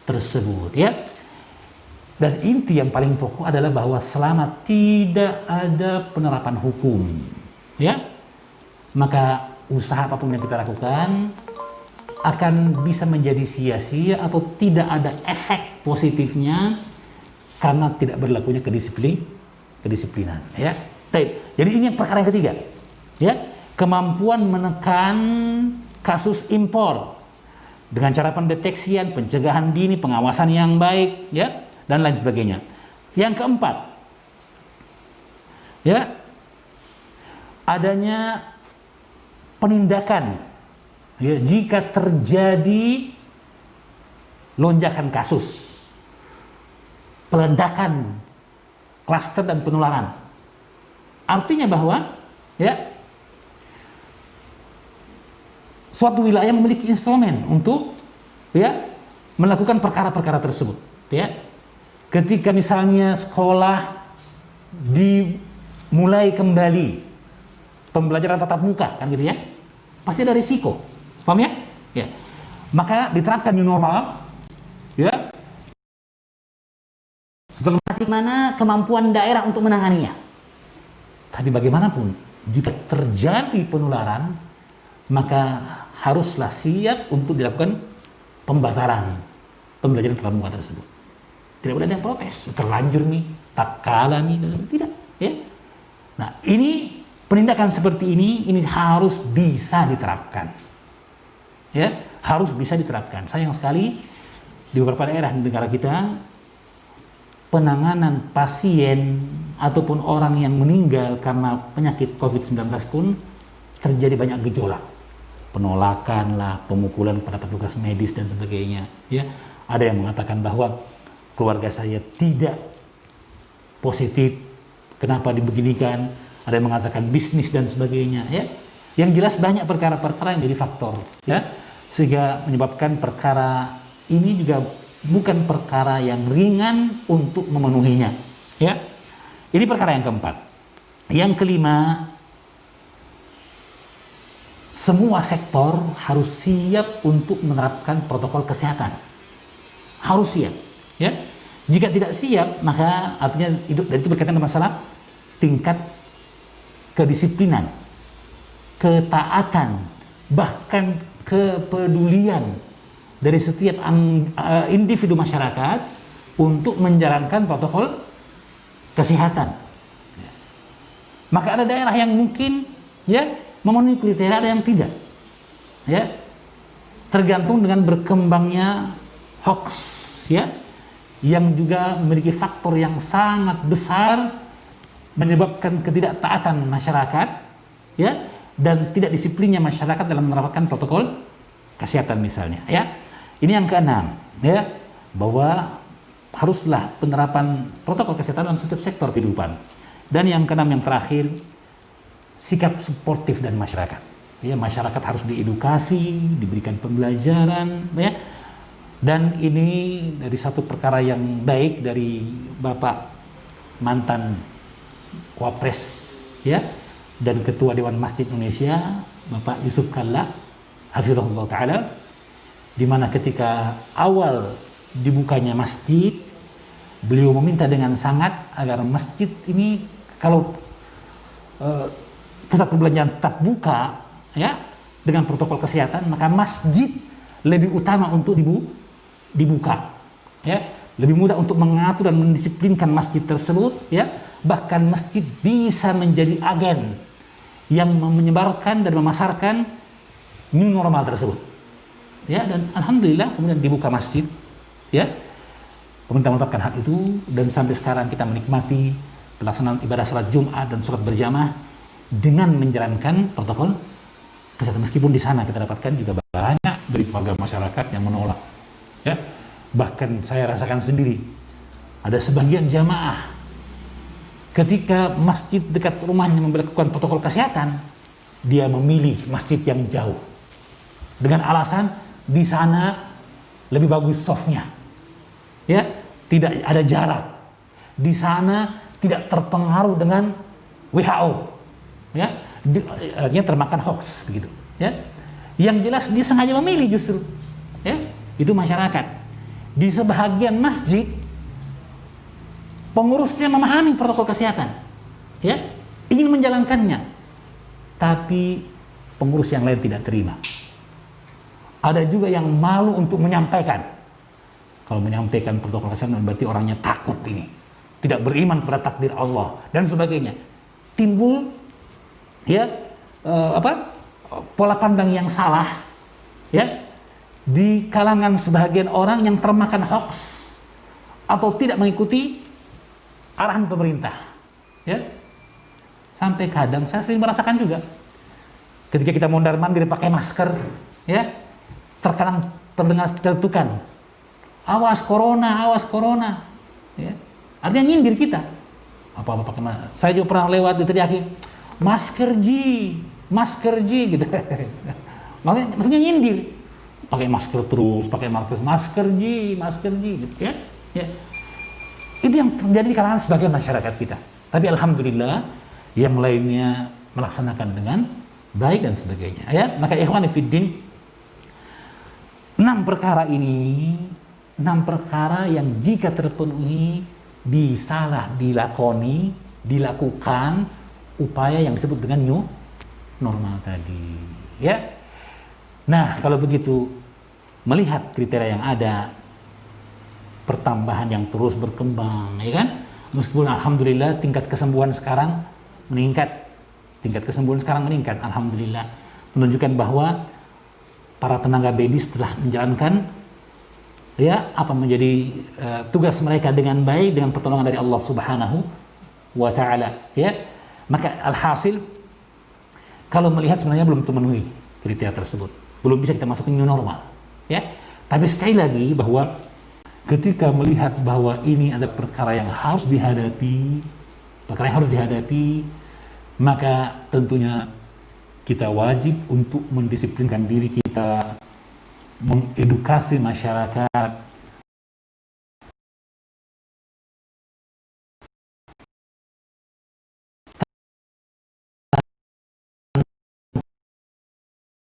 tersebut, ya. Dan inti yang paling pokok adalah bahwa selama tidak ada penerapan hukum, ya, maka usaha apapun yang kita lakukan akan bisa menjadi sia-sia atau tidak ada efek positifnya karena tidak berlakunya kedisiplinan, ya. Jadi ini perkara yang ketiga, ya, kemampuan menekan kasus impor dengan cara pendeteksian, pencegahan dini, pengawasan yang baik, ya, dan lain sebagainya. Yang keempat, ya, adanya penindakan, ya, jika terjadi lonjakan kasus, peledakan klaster dan penularan. Artinya bahwa, ya, suatu wilayah memiliki instrumen untuk, ya, melakukan perkara-perkara tersebut, ya. Ketika misalnya sekolah dimulai kembali pembelajaran tatap muka, kan gitu ya, pasti ada risiko, paham ya? Ya. Maka diterapkan new normal, ya. Setelah mana kemampuan daerah untuk menanganinya. Tapi bagaimanapun, jika terjadi penularan, maka haruslah siap untuk dilakukan pembatalan pembelajaran tatap muka tersebut. Tidak boleh ada yang protes, terlanjur nih, tak kalah nih, tidak, ya. Nah, ini penindakan seperti ini harus bisa diterapkan, ya, harus bisa diterapkan. Sayang sekali di beberapa daerah di negara kita, penanganan pasien ataupun orang yang meninggal karena penyakit COVID-19 pun terjadi banyak gejolak, penolakan lah, pemukulan kepada petugas medis dan sebagainya, ya. Ada yang mengatakan bahwa keluarga saya tidak positif, kenapa dibeginikan? Ada yang mengatakan bisnis dan sebagainya, ya. Yang jelas banyak perkara-perkara yang jadi faktor, ya, sehingga menyebabkan perkara ini juga bukan perkara yang ringan untuk memenuhinya, ya. Ini perkara yang keempat. Yang kelima, semua sektor harus siap untuk menerapkan protokol kesehatan, harus siap. Ya, jika tidak siap, maka artinya itu berkaitan dengan masalah tingkat kedisiplinan, ketaatan, bahkan kepedulian dari setiap individu masyarakat untuk menjalankan protokol kesehatan. Maka ada daerah yang mungkin, ya, memenuhi kriteria, ada yang tidak, ya, tergantung dengan berkembangnya hoax, ya, yang juga memiliki faktor yang sangat besar menyebabkan ketidaktaatan masyarakat, ya, dan tidak disiplinnya masyarakat dalam menerapkan protokol kesehatan misalnya, ya. Ini yang keenam, ya, bahwa haruslah penerapan protokol kesehatan dalam setiap sektor kehidupan. Dan yang keenam, yang terakhir, sikap suportif dan masyarakat. Ya, masyarakat harus diedukasi, diberikan pembelajaran, ya, Dan ini dari satu perkara yang baik dari Bapak mantan Wapres ya dan Ketua Dewan Masjid Indonesia Bapak Yusuf Kalla hafizahullah taala, di mana ketika awal dibukanya masjid beliau meminta dengan sangat agar masjid ini kalau pusat perbelanjaan tetap buka ya dengan protokol kesehatan, maka masjid lebih utama untuk dibuka ya, lebih mudah untuk mengatur dan mendisiplinkan masjid tersebut ya, bahkan masjid bisa menjadi agen yang menyebarkan dan memasarkan new normal tersebut ya, dan alhamdulillah kemudian dibuka masjid ya, pemerintah menetapkan hal itu, dan sampai sekarang kita menikmati pelaksanaan ibadah salat Jumat dan sholat berjamaah dengan menjalankan protokol kesehatan, meskipun di sana kita dapatkan juga banyak dari warga masyarakat yang menolak ya, bahkan saya rasakan sendiri ada sebagian jamaah ketika masjid dekat rumahnya memberlakukan protokol kesehatan, dia memilih masjid yang jauh dengan alasan di sana lebih bagus softnya ya, tidak ada jarak di sana, tidak terpengaruh dengan WHO ya, dia termakan hoax begitu ya. Yang jelas dia sengaja memilih justru ya, itu masyarakat. Di sebahagian masjid pengurusnya memahami protokol kesehatan ya, ingin menjalankannya, tapi pengurus yang lain tidak terima. Ada juga yang malu untuk menyampaikan. Kalau menyampaikan protokol kesehatan berarti orangnya takut, ini tidak beriman pada takdir Allah dan sebagainya. Timbul ya pola pandang yang salah ya di kalangan sebagian orang yang termakan hoax atau tidak mengikuti arahan pemerintah ya. Sampai kadang saya sering merasakan juga ketika kita mondar-mandir pakai masker ya, terkadang terdengar celetukan, awas corona ya, artinya nyindir kita apa-apa pakai masker. Saya juga pernah lewat diteriakin masker ji gitu maksudnya nyindir, pakai masker terus, pakai masker ji gitu ya. Itu yang terjadi di kalangan sebagian masyarakat kita, tapi alhamdulillah yang lainnya melaksanakan dengan baik dan sebagainya ya. Maka ikhwani fiddin, 6 perkara ini, 6 perkara yang jika terpenuhi bisalah dilakukan upaya yang disebut dengan new normal tadi ya. Nah, kalau begitu, melihat kriteria yang ada, pertambahan yang terus berkembang ya kan, meskipun alhamdulillah tingkat kesembuhan sekarang meningkat, alhamdulillah, menunjukkan bahwa para tenaga medis telah menjalankan ya apa menjadi tugas mereka dengan baik, dengan pertolongan dari Allah Subhanahu wa taala ya. Maka alhasil, kalau melihat sebenarnya belum terpenuhi kriteria tersebut, belum bisa kita masukin new normal ya. Tapi sekali lagi bahwa ketika melihat bahwa ini ada perkara yang harus dihadapi, maka tentunya kita wajib untuk mendisiplinkan diri kita, mengedukasi masyarakat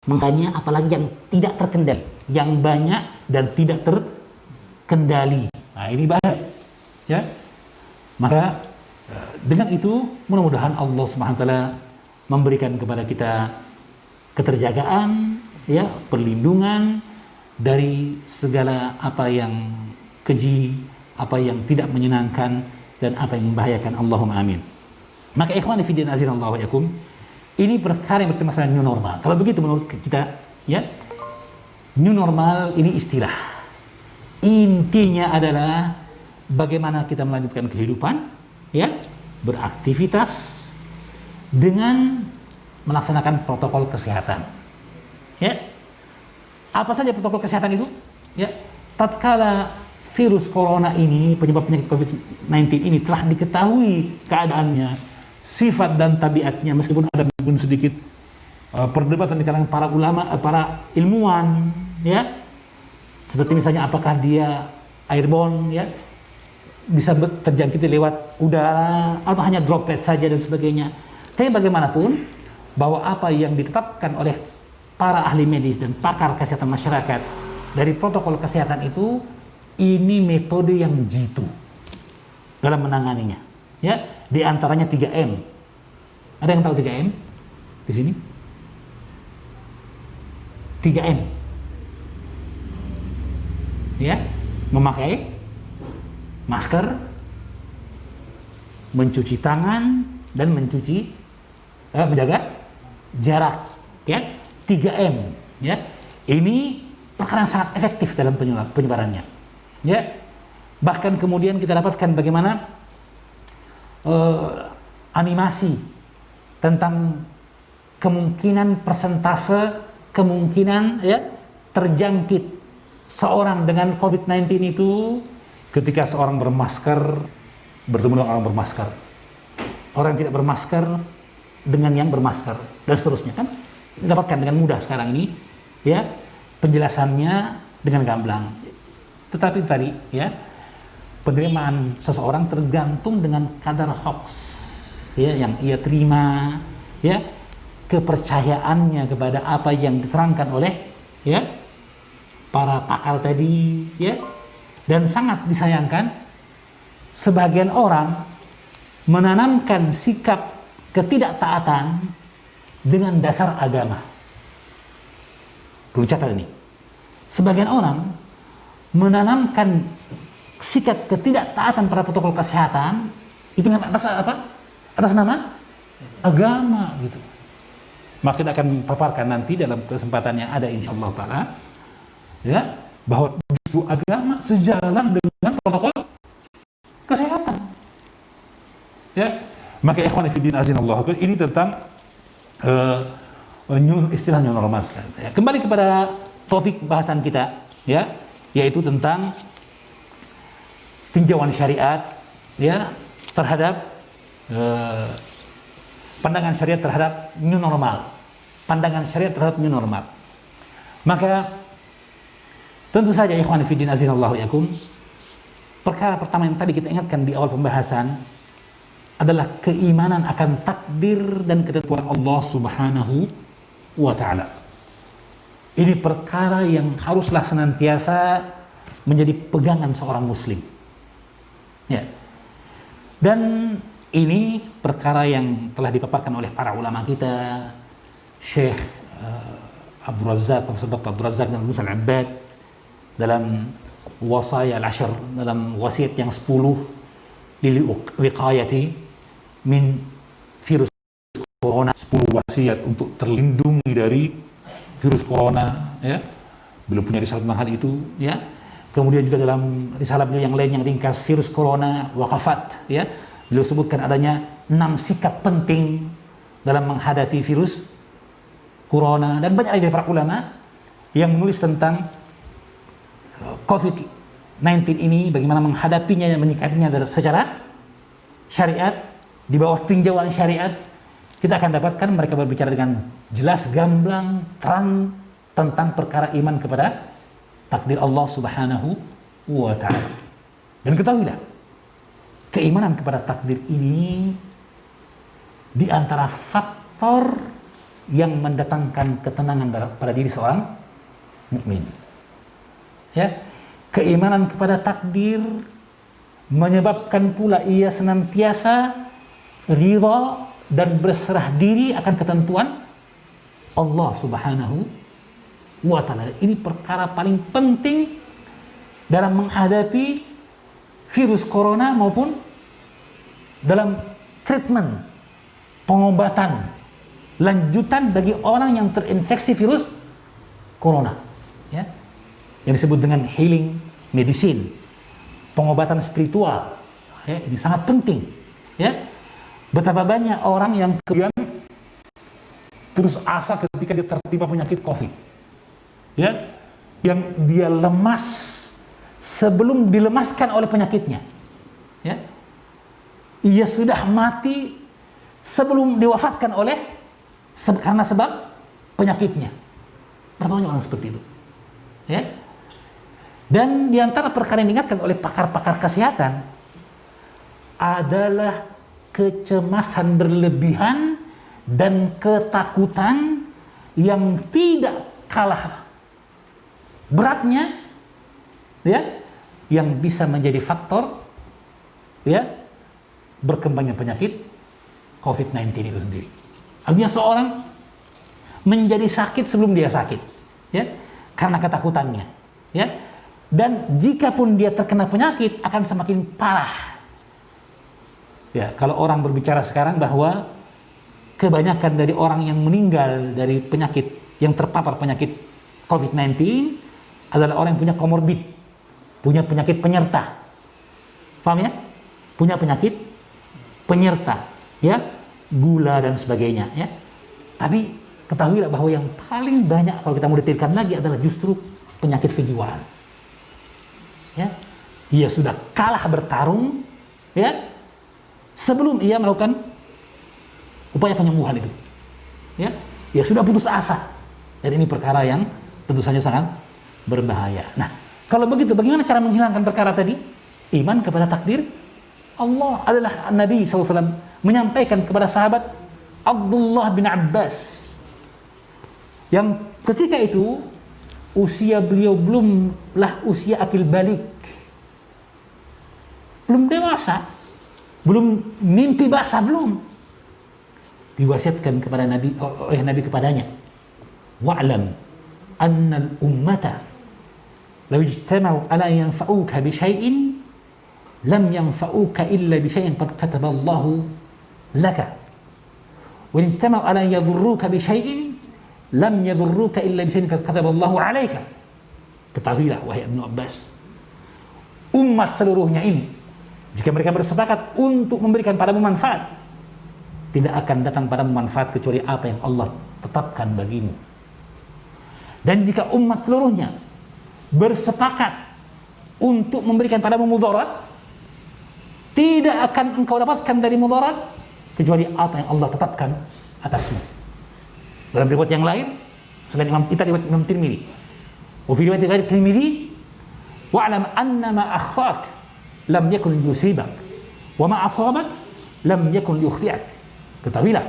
makanya, apalagi yang tidak terkendali, yang banyak dan tidak terkendali. Nah, ini bahaya ya. Maka dengan itu mudah-mudahan Allah Subhanahu wa taala memberikan kepada kita keterjagaan ya, perlindungan dari segala apa yang keji, apa yang tidak menyenangkan, dan apa yang membahayakan. Allahumma amin. Maka ikhwani fiddin azanallahu wa yakum, ini perkara yang bermasalah new normal. Kalau begitu menurut kita ya, new normal ini istilah. Intinya adalah bagaimana kita melanjutkan kehidupan ya, beraktivitas dengan melaksanakan protokol kesehatan ya. Apa saja protokol kesehatan itu ya? Tatkala virus corona ini, penyebab penyakit COVID-19 ini telah diketahui keadaannya, sifat dan tabiatnya, meskipun ada pun sedikit perdebatan di kalangan para ulama, para ilmuwan ya, Seperti misalnya apakah dia airborne, ya, bisa terjangkit lewat udara atau hanya droplet saja dan sebagainya. Tapi bagaimanapun, bahwa apa yang ditetapkan oleh para ahli medis dan pakar kesehatan masyarakat dari protokol kesehatan itu, ini metode yang jitu dalam menanganinya. Ya, di antaranya 3M. Ada yang tahu 3M di sini? 3M. Ya, memakai masker, mencuci tangan, dan menjaga jarak. Ya, 3M. Ya, ini perkara yang sangat efektif dalam penyebarannya. Ya, bahkan kemudian kita dapatkan bagaimana animasi tentang kemungkinan persentase kemungkinan, ya, terjangkit seorang dengan COVID-19 itu ketika seorang bermasker bertemu dengan orang bermasker, orang yang tidak bermasker dengan yang bermasker, dan seterusnya. Kan didapatkan dengan mudah sekarang ini, ya, penjelasannya dengan gamblang. Tetapi tadi, ya, penerimaan seseorang tergantung dengan kadar hoax, ya, yang ia terima, ya, kepercayaannya kepada apa yang diterangkan oleh, ya, para pakar tadi, ya. Dan sangat disayangkan sebagian orang menanamkan sikap ketidaktaatan dengan dasar agama. Perlu catat ini. Sebagian orang menanamkan sikap ketidaktaatan pada protokol kesehatan itu dengan atas apa? Atas nama agama, gitu. Maka kita akan paparkan nanti dalam kesempatan yang ada insyaallah taala, ya, bahwa justru agama sejalan dengan protokol kesehatan. Ya, maka ikhwan fillah azinallahu, ini tentang istilah new normal. Ya, kembali kepada topik bahasan kita, ya, yaitu tentang tinjauan syariat, ya, terhadap pandangan syariat terhadap new normal. Pandangan syariat terhadap new normal. Maka tentu saja ikhwan fillah azinallahu yakum, perkara pertama yang tadi kita ingatkan di awal pembahasan adalah keimanan akan takdir dan ketentuan Allah Subhanahu wa taala. Ini perkara yang haruslah senantiasa menjadi pegangan seorang muslim. Ya. Dan ini perkara yang telah dipaparkan oleh para ulama kita, Syekh Abdul Razak, Profesor Dr. Abdul Razak dan Musa Al-Abbad dalam wasaya al-ashr, dalam wasiat yang 10 lil wiqayati min virus corona, 10 wasiat untuk terlindungi dari virus corona, ya. Beliau punya risalah tentang hal itu, ya. Kemudian juga dalam risalah beliau yang lain yang ringkas virus corona waqafat, ya. Beliau sebutkan adanya 6 sikap penting dalam menghadapi virus corona, dan banyak lagi dari para ulama yang menulis tentang COVID-19 ini, bagaimana menghadapinya dan menyikapinya secara syariat, di bawah tinjauan syariat. Kita akan dapatkan mereka berbicara dengan jelas, gamblang, terang tentang perkara iman kepada takdir Allah Subhanahu wa ta'ala. Dan ketahuilah, keimanan kepada takdir ini di antara faktor yang mendatangkan ketenangan pada diri seorang mukmin. Ya, keimanan kepada takdir menyebabkan pula ia senantiasa ridha dan berserah diri akan ketentuan Allah Subhanahu wa ta'ala. Ini perkara paling penting dalam menghadapi virus corona maupun dalam treatment, pengobatan lanjutan bagi orang yang terinfeksi virus corona, ya, yang disebut dengan healing medicine, pengobatan spiritual, ya, ini sangat penting, ya. Betapa banyak orang yang kemudian putus asa ketika dia tertimpa penyakit COVID, ya, yang dia lemas sebelum dilemaskan oleh penyakitnya, ya, ia sudah mati sebelum diwafatkan karena sebab penyakitnya. Berapa banyak orang seperti itu, ya. Dan di antara perkara yang diingatkan oleh pakar-pakar kesehatan adalah kecemasan berlebihan dan ketakutan yang tidak kalah beratnya, ya, yang bisa menjadi faktor, ya, berkembangnya penyakit COVID-19 itu sendiri. Artinya seorang menjadi sakit sebelum dia sakit, ya, karena ketakutannya, ya. Dan jika pun dia terkena penyakit akan semakin parah. Ya, kalau orang berbicara sekarang bahwa kebanyakan dari orang yang meninggal dari penyakit, yang terpapar penyakit COVID-19 adalah orang yang punya komorbid, punya penyakit penyerta. Paham ya? Punya penyakit penyerta, ya, gula dan sebagainya, ya. Tapi ketahuilah bahwa yang paling banyak kalau kita mau detailkan lagi adalah justru penyakit kejiwaan. Ya. Dia sudah kalah bertarung, ya, sebelum ia melakukan upaya penyembuhan itu, ya, dia sudah putus asa. Dan ini perkara yang tentu saja sangat berbahaya. Nah, kalau begitu, bagaimana cara menghilangkan perkara tadi? Iman kepada takdir Allah. Adalah Nabi SAW menyampaikan kepada sahabat Abdullah bin Abbas, yang ketika itu usia beliau belumlah usia akil balik, belum dewasa, belum mimpi basah, belum. Diwasiatkan kepada Nabi oleh Nabi kepadanya, wa'lam anna al-ummata law ijtama'u ala yanfa'uka bi syai'in lam yanfa'uka illa bi syai'in qad kataba Allah laka wa in ijtama'u ala yadhurruka bi syai'in lam yadhurruka illa bi syai'in qad kataba Allah 'alaika. Ketahuilah wahai Ibnu Abbas, umat seluruhnya ini jika mereka bersepakat untuk memberikan padamu manfaat, tidak akan datang padamu manfaat kecuali apa yang Allah tetapkan bagimu. Dan jika umat seluruhnya bersepakat untuk memberikan padamu mudarat, tidak akan engkau dapatkan dari mudarat kecuali apa yang Allah tetapkan atasmu. Dalam riwayat yang lain, selain kita riwayat Imam Tirmidzi, wa fi riwayat ghairi Tirmidzi, wa'lam anna ma akhfaq lam yakun yusibak wa ma asabak lam yakun yukhti'ak. Ketahuilah,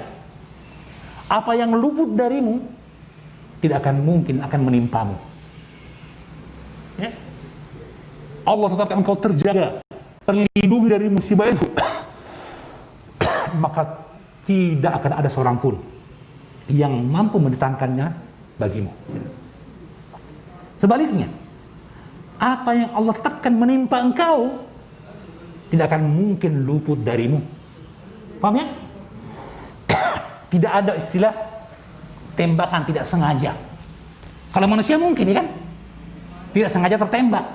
apa yang luput darimu tidak akan mungkin akan menimpamu. Ya? Allah tetapkan engkau terjaga, terlindungi dari musibah itu. Maka tidak akan ada seorang pun yang mampu mendatangkannya bagimu. Sebaliknya, apa yang Allah tetapkan menimpa engkau tidak akan mungkin luput darimu. Paham ya? Tidak ada istilah tembakan tidak sengaja. Kalau manusia mungkin, ya kan? Tidak sengaja tertembak,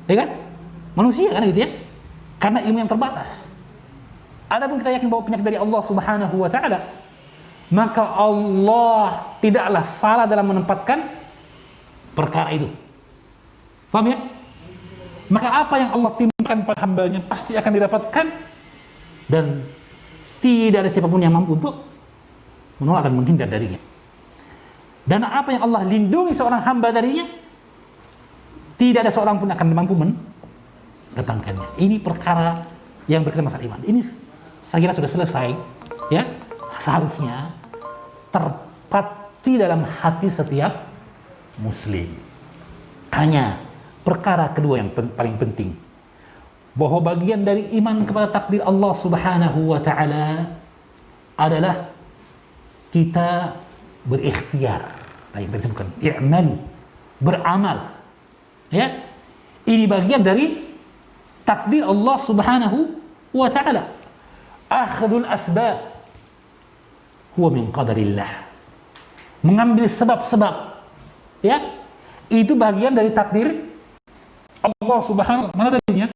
ya kan? Manusia kan gitu ya? Karena ilmu yang terbatas. Adapun kita yakin bahwa penyakit dari Allah Subhanahu wa Ta'ala, maka Allah tidaklah salah dalam menempatkan perkara itu. Paham ya? Maka apa yang Allah timpakan pada hambanya pasti akan didapatkan, dan tidak ada siapapun yang mampu untuk menolak dan menghindar darinya. Dan apa yang Allah lindungi seorang hamba darinya, tidak ada seorang pun akan mampu mendatangkannya. Ini perkara yang berkaitan masalah iman. Ini saya kira sudah selesai, ya. Seharusnya terpati dalam hati setiap muslim. Hanya perkara kedua yang paling penting, bahwa bagian dari iman kepada takdir Allah Subhanahu wa Ta'ala adalah kita berikhtiar. Tadi disebutkan i'malu, beramal. Ya. Ini bagian dari takdir Allah Subhanahu wa Ta'ala. Akhdhul asbab huwa min qadarillah. Mengambil sebab-sebab, ya, itu bagian dari takdir Allah Subhanahu wa Ta'ala. Mana tadinya?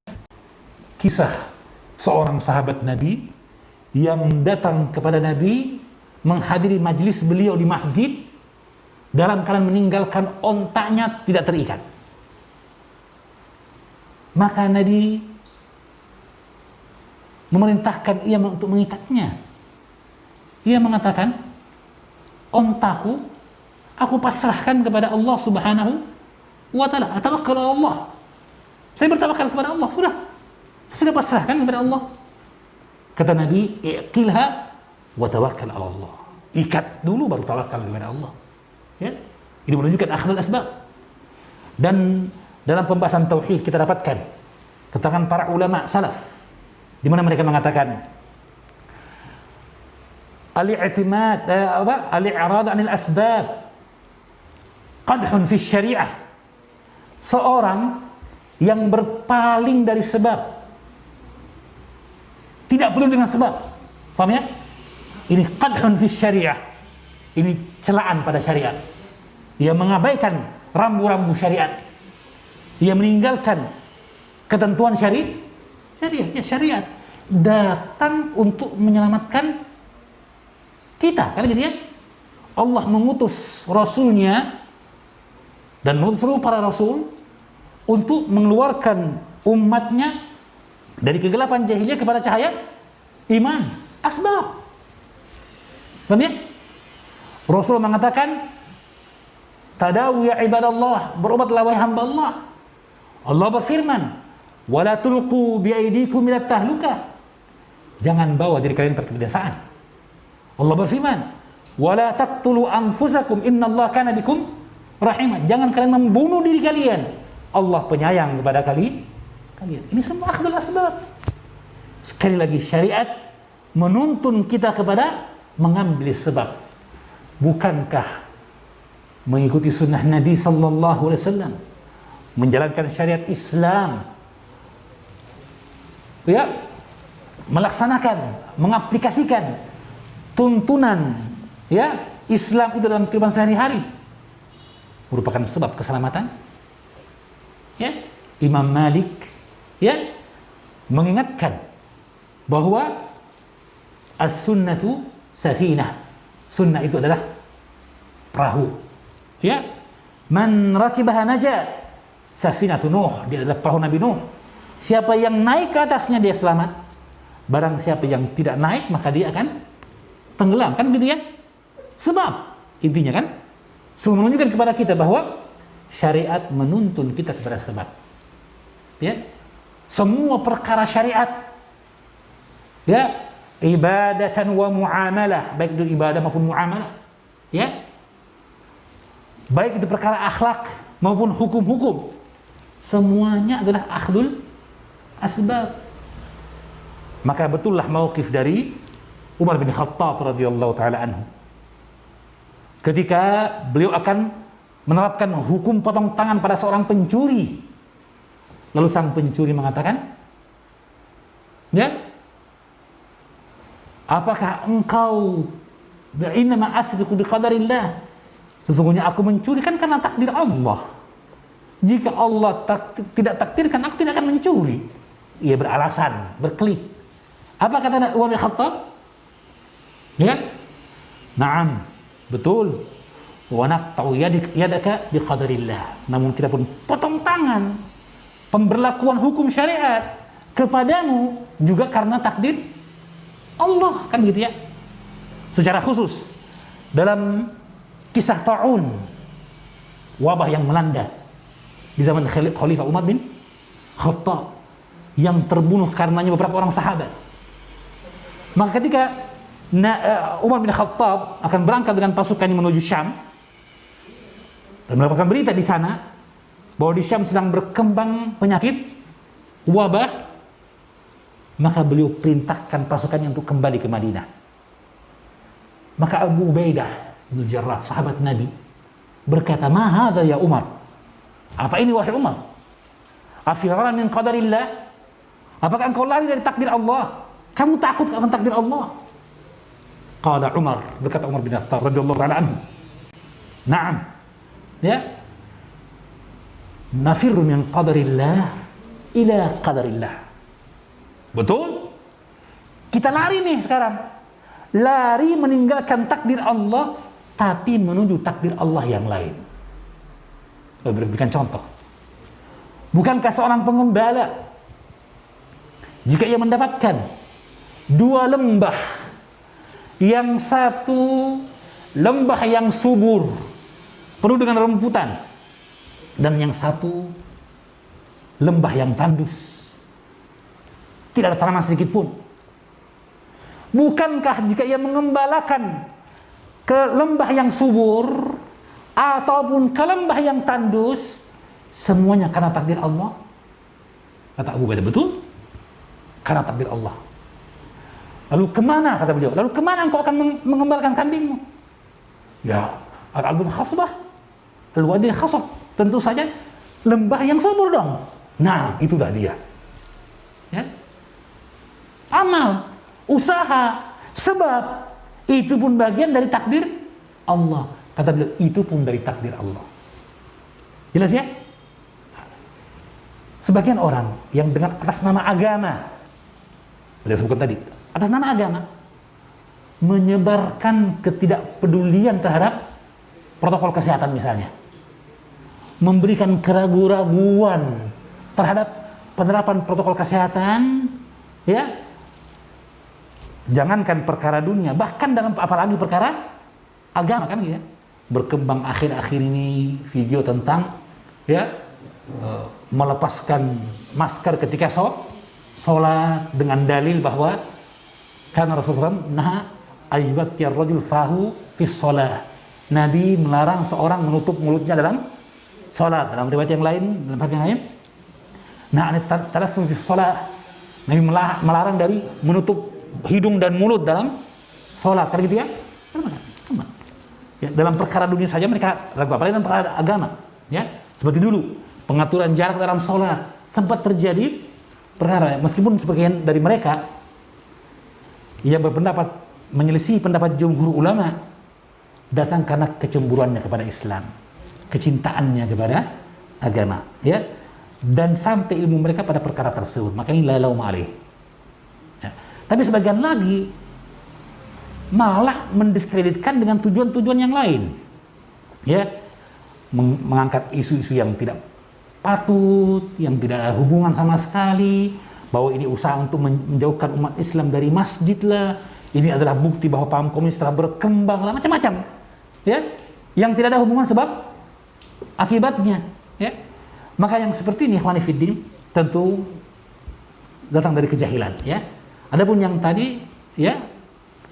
Kisah seorang sahabat Nabi yang datang kepada Nabi menghadiri majlis beliau di masjid dalam keadaan meninggalkan ontaknya tidak terikat. Maka Nabi memerintahkan ia untuk mengikatnya. Ia mengatakan, ontaku aku pasrahkan kepada Allah Subhanahu wa ta'ala. Atawakkal ala Allah. Saya bertawakal kepada Allah, sudah pasrahkan kepada Allah. Kata Nabi, iqilha wa tawakkal ala Allah. Ikat dulu baru tawakal kepada Allah. Ya. Ini menunjukkan akhdul asbab. Dan dalam pembahasan tauhid kita dapatkan keterangan para ulama salaf di mana mereka mengatakan al-i'timad al-i'rad 'anil asbab qadhun fi syariah. Seorang yang berpaling dari sebab, tidak perlu dengan sebab. Paham ya? Ini qadhun fi syariah. Ini celaan pada syariat. Ia mengabaikan rambu-rambu syariat. Ia meninggalkan ketentuan syariat. Ya, syariat datang untuk menyelamatkan kita, kan gitu ya. Allah mengutus rasulnya dan mengutus seluruh para rasul untuk mengeluarkan umatnya dari kegelapan jahiliyah kepada cahaya iman. Asbab. Paham ya? Rasul mengatakan, tadawu ya ibadallah, berobatlah wahai hamba Allah. Allah berfirman, wala tulqu biaidikum ila tahlukah. Jangan bawa diri kalian pada kebinasaan. Allah berfirman, wala taqtulu anfusakum innallaha kana bikum rahimah. Jangan kalian membunuh diri kalian. Allah penyayang kepada kalian. Ini semua akhdul asbab. Sekali lagi, syariat menuntun kita kepada mengambil sebab. Bukankah mengikuti sunnah Nabi sallallahu alaihi wasallam, menjalankan syariat Islam, ya, melaksanakan, mengaplikasikan tuntunan ya Islam itu dalam kehidupan sehari-hari merupakan sebab keselamatan. Ya, Imam Malik ya mengingatkan bahwa as-sunnatu safinah. Sunnah itu adalah perahu. Ya, man rakibaha naja. Safinatu Nuh, dia adalah perahu Nabi Nuh. Siapa yang naik ke atasnya dia selamat. Barang siapa yang tidak naik maka dia akan tenggelam, kan gitu ya. Sebab intinya kan semua menunjukkan kepada kita bahwa syariat menuntun kita kepada sebab. Ya. Semua perkara syariat ya, ibadatan wa muamalah, baik itu ibadah maupun muamalah. Ya. Baik itu perkara akhlak maupun hukum-hukum. Semuanya adalah akhdul asbab. Maka betullah mauqif dari Umar bin Khattab radhiyallahu taala anhu. Ketika beliau akan menerapkan hukum potong tangan pada seorang pencuri. Lalu sang pencuri mengatakan, ya, apakah engkau innama asriqu biqadarillah? Sesungguhnya aku mencuri kan karena takdir Allah. Jika Allah tidak takdirkan, aku tidak akan mencuri. Ia beralasan, berkelit. Apa kata Umar bin Khattab? Ya, na'am, betul. Wa naqta'u yadaka biqadarillah. Namun kita pun potong tangan pemberlakuan hukum syariat kepadamu juga karena takdir Allah, kan gitu ya. Secara khusus dalam kisah ta'un, wabah yang melanda di zaman Khalifah Umar bin Khattab yang terbunuh karenanya beberapa orang sahabat. Maka ketika Umar bin Khattab akan berangkat dengan pasukannya menuju Syam dan mendapatkan berita di sana bahwa di Syam sedang berkembang penyakit wabah, maka beliau perintahkan pasukannya untuk kembali ke Madinah. Maka Abu Ubaidah bin Jarrah, sahabat Nabi, berkata, "Ma hadza ya Umar?" Apa ini wahai Umar? Afiraran min qadarillah? Apakah engkau lari dari takdir Allah? Kamu takut akan takdir Allah? Qala Umar, berkata Umar bin Khattab radhiyallahu ta'ala anhu, "Na'am." Ya. Nafirru min qadarillah ila qadarillah. Betul? Kita lari nih sekarang. Lari meninggalkan takdir Allah tapi menuju takdir Allah yang lain. Berikan contoh. Bukankah seorang pengembala jika ia mendapatkan dua lembah, yang satu lembah yang subur penuh dengan rumputan, dan yang satu lembah yang tandus, tidak ada tanaman sedikit pun. Bukankah jika ia mengembalakan ke lembah yang subur ataupun ke lembah yang tandus, semuanya karena takdir Allah? Kata Abu Ubaidah, betul, karena takdir Allah. Lalu kemana, kata beliau, lalu kemana engkau akan mengembalakan kambingmu? Ya, al-ardul khasbah, al-wadil khasab, tentu saja lembah yang subur dong. Nah, itulah dia. Ya. Amal, usaha, sebab itu pun bagian dari takdir Allah. Kata beliau, itu pun dari takdir Allah. Jelas ya? Sebagian orang yang dengan atas nama agama, beliau sebutkan tadi, atas nama agama, menyebarkan ketidakpedulian terhadap protokol kesehatan misalnya, memberikan keraguan-raguan terhadap penerapan protokol kesehatan, ya, jangankan perkara dunia, bahkan dalam apalagi perkara agama, kan ya. Berkembang akhir-akhir ini video tentang ya melepaskan masker ketika sholat dengan dalil bahwa karena Rasulullah nah ayyatiyar rajul fahu fi sholat. Nabi melarang seorang menutup mulutnya dalam sholat. Dalam riwayat yang lain, dalam hadis yang lain, nah talaffuz fi sholat. Nabi melarang dari menutup hidung dan mulut dalam sholat. Kan gitu ya? Ya, dalam perkara dunia saja mereka ragu, apalagi dalam perkara agama. Ya, seperti dulu pengaturan jarak dalam sholat sempat terjadi perkara, meskipun sebagian dari mereka yang berpendapat menyelisih pendapat jumhur ulama datang karena kecemburuannya kepada Islam, kecintaannya kepada agama, ya, dan sampai ilmu mereka pada perkara tersebut, makanya la laum alaih. Ya. Tapi sebagian lagi malah mendiskreditkan dengan tujuan-tujuan yang lain, ya, mengangkat isu-isu yang tidak patut, yang tidak ada hubungan sama sekali, bahwa ini usaha untuk menjauhkan umat Islam dari masjid lah, ini adalah bukti bahwa paham komunis telah berkembang lah, macam-macam, ya, yang tidak ada hubungan sebab akibatnya, ya. Maka yang seperti ini, ikhwani fiddin, tentu datang dari kejahilan, ya. Adapun yang tadi, ya,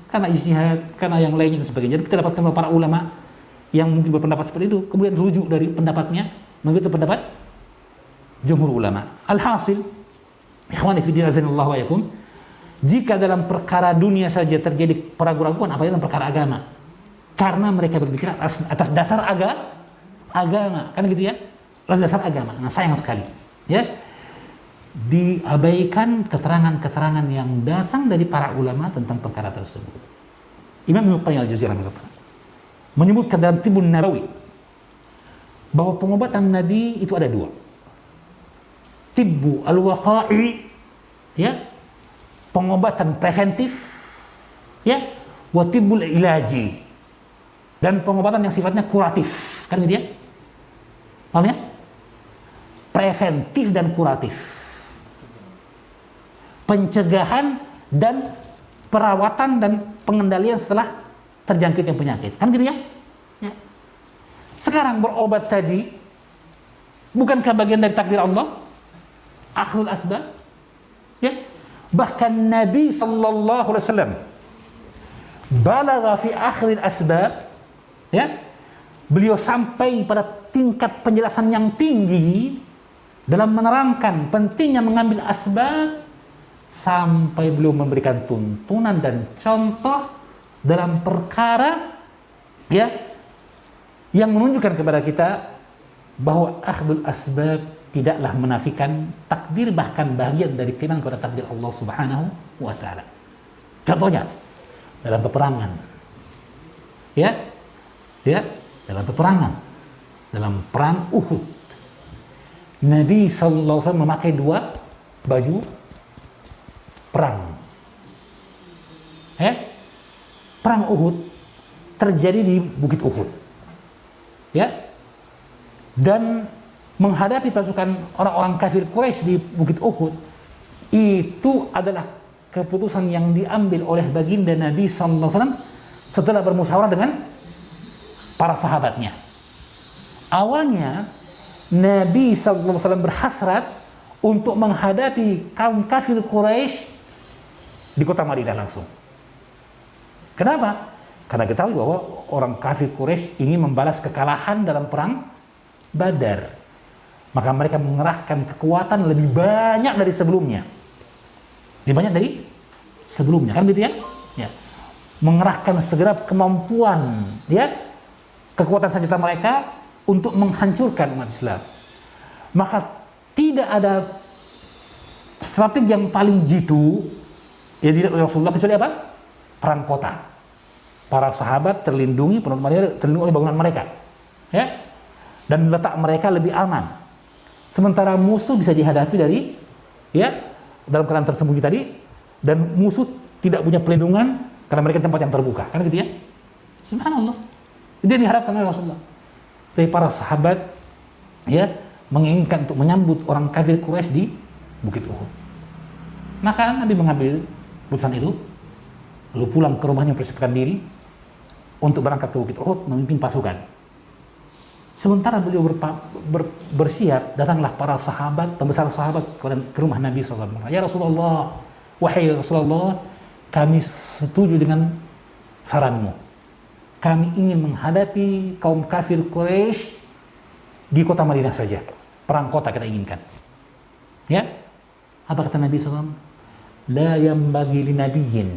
karena ijtihad, karena yang lainnya dan sebagainya, kita dapatkan bahwa para ulama yang mungkin berpendapat seperti itu, kemudian rujuk dari pendapatnya, mengikuti pendapat jumhur ulama. Alhasil, ikhwani fiddin azanillahu wa yakum, jika dalam perkara dunia saja terjadi keraguan-raguan, apalagi dalam perkara agama, karena mereka berpikir atas dasar agama, kan gitu ya, atas dasar agama. Nah, sayang sekali, ya, diabaikan keterangan-keterangan yang datang dari para ulama tentang perkara tersebut. Imam Ibnu Qayyim al-Jauziyah menyebutkan dalam Tibbun Nabawi bahwa pengobatan Nabi itu ada dua. Tibbu al-waqa'i, ya, pengobatan preventif, ya, wa tibbul ilaji, dan pengobatan yang sifatnya kuratif, kan gitu ya. Paham ya? Preventif dan kuratif. Pencegahan dan perawatan dan pengendalian setelah terjangkitnya penyakit, kan gitu ya? Ya. Sekarang berobat tadi, bukankah bagian dari takdir Allah? Akhlul asbab, ya. Bahkan Nabi sallallahu alaihi wasallam balagha fi akhlil asbab, ya. Beliau sampai pada tingkat penjelasan yang tinggi dalam menerangkan pentingnya mengambil asbab, sampai belum memberikan tuntunan dan contoh dalam perkara, ya, yang menunjukkan kepada kita bahwa akhdul asbab tidaklah menafikan takdir, bahkan bagian dari keimanan kepada takdir Allah Subhanahu wa taala. Contohnya dalam peperangan, ya, dalam peperangan, dalam perang Uhud, Nabi sallallahu alaihi wasallam memakai dua baju perang. Perang Uhud terjadi di Bukit Uhud, ya, dan menghadapi pasukan orang-orang kafir Quraisy di Bukit Uhud itu adalah keputusan yang diambil oleh baginda Nabi sallallahu alaihi wasallam setelah bermusyawarah dengan para sahabatnya. Awalnya Nabi SAW berhasrat untuk menghadapi kaum kafir Quraisy di kota Madinah langsung. Kenapa? Karena kita tahu bahwa orang kafir Quraisy ingin membalas kekalahan dalam perang Badar. Maka mereka mengerahkan kekuatan lebih banyak dari sebelumnya. Lebih banyak dari sebelumnya, kan gitu ya? Ya. Mengerahkan segenap kemampuan, ya, kekuatan senjata mereka untuk menghancurkan umat Islam. Maka tidak ada strategi yang paling jitu yang tidak oleh Rasulullah kecuali apa? Perang kota. Para sahabat terlindungi, terlindungi oleh bangunan mereka, ya, dan letak mereka lebih aman. Sementara musuh bisa dihadapi dari, ya, dalam keadaan tersembunyi tadi, dan musuh tidak punya pelindungan karena mereka tempat yang terbuka, kan gitu ya? Subhanallah. Itu yang diharapkan oleh Rasulullah. Dari para sahabat, ya, menginginkan untuk menyambut orang kafir Quraisy di Bukit Uhud. Maka Nabi mengambil keputusan itu, lalu pulang ke rumahnya mempersiapkan diri untuk berangkat ke Bukit Uhud memimpin pasukan. Sementara beliau bersiap, datanglah para sahabat, pembesar sahabat ke rumah Nabi SAW. Ya Rasulullah, wahai Rasulullah, kami setuju dengan saranmu. Kami ingin menghadapi kaum kafir Quraisy di kota Madinah saja. Perang kota kita inginkan. Ya? Apa kata Nabi SAW? La yambagi li nabiyyin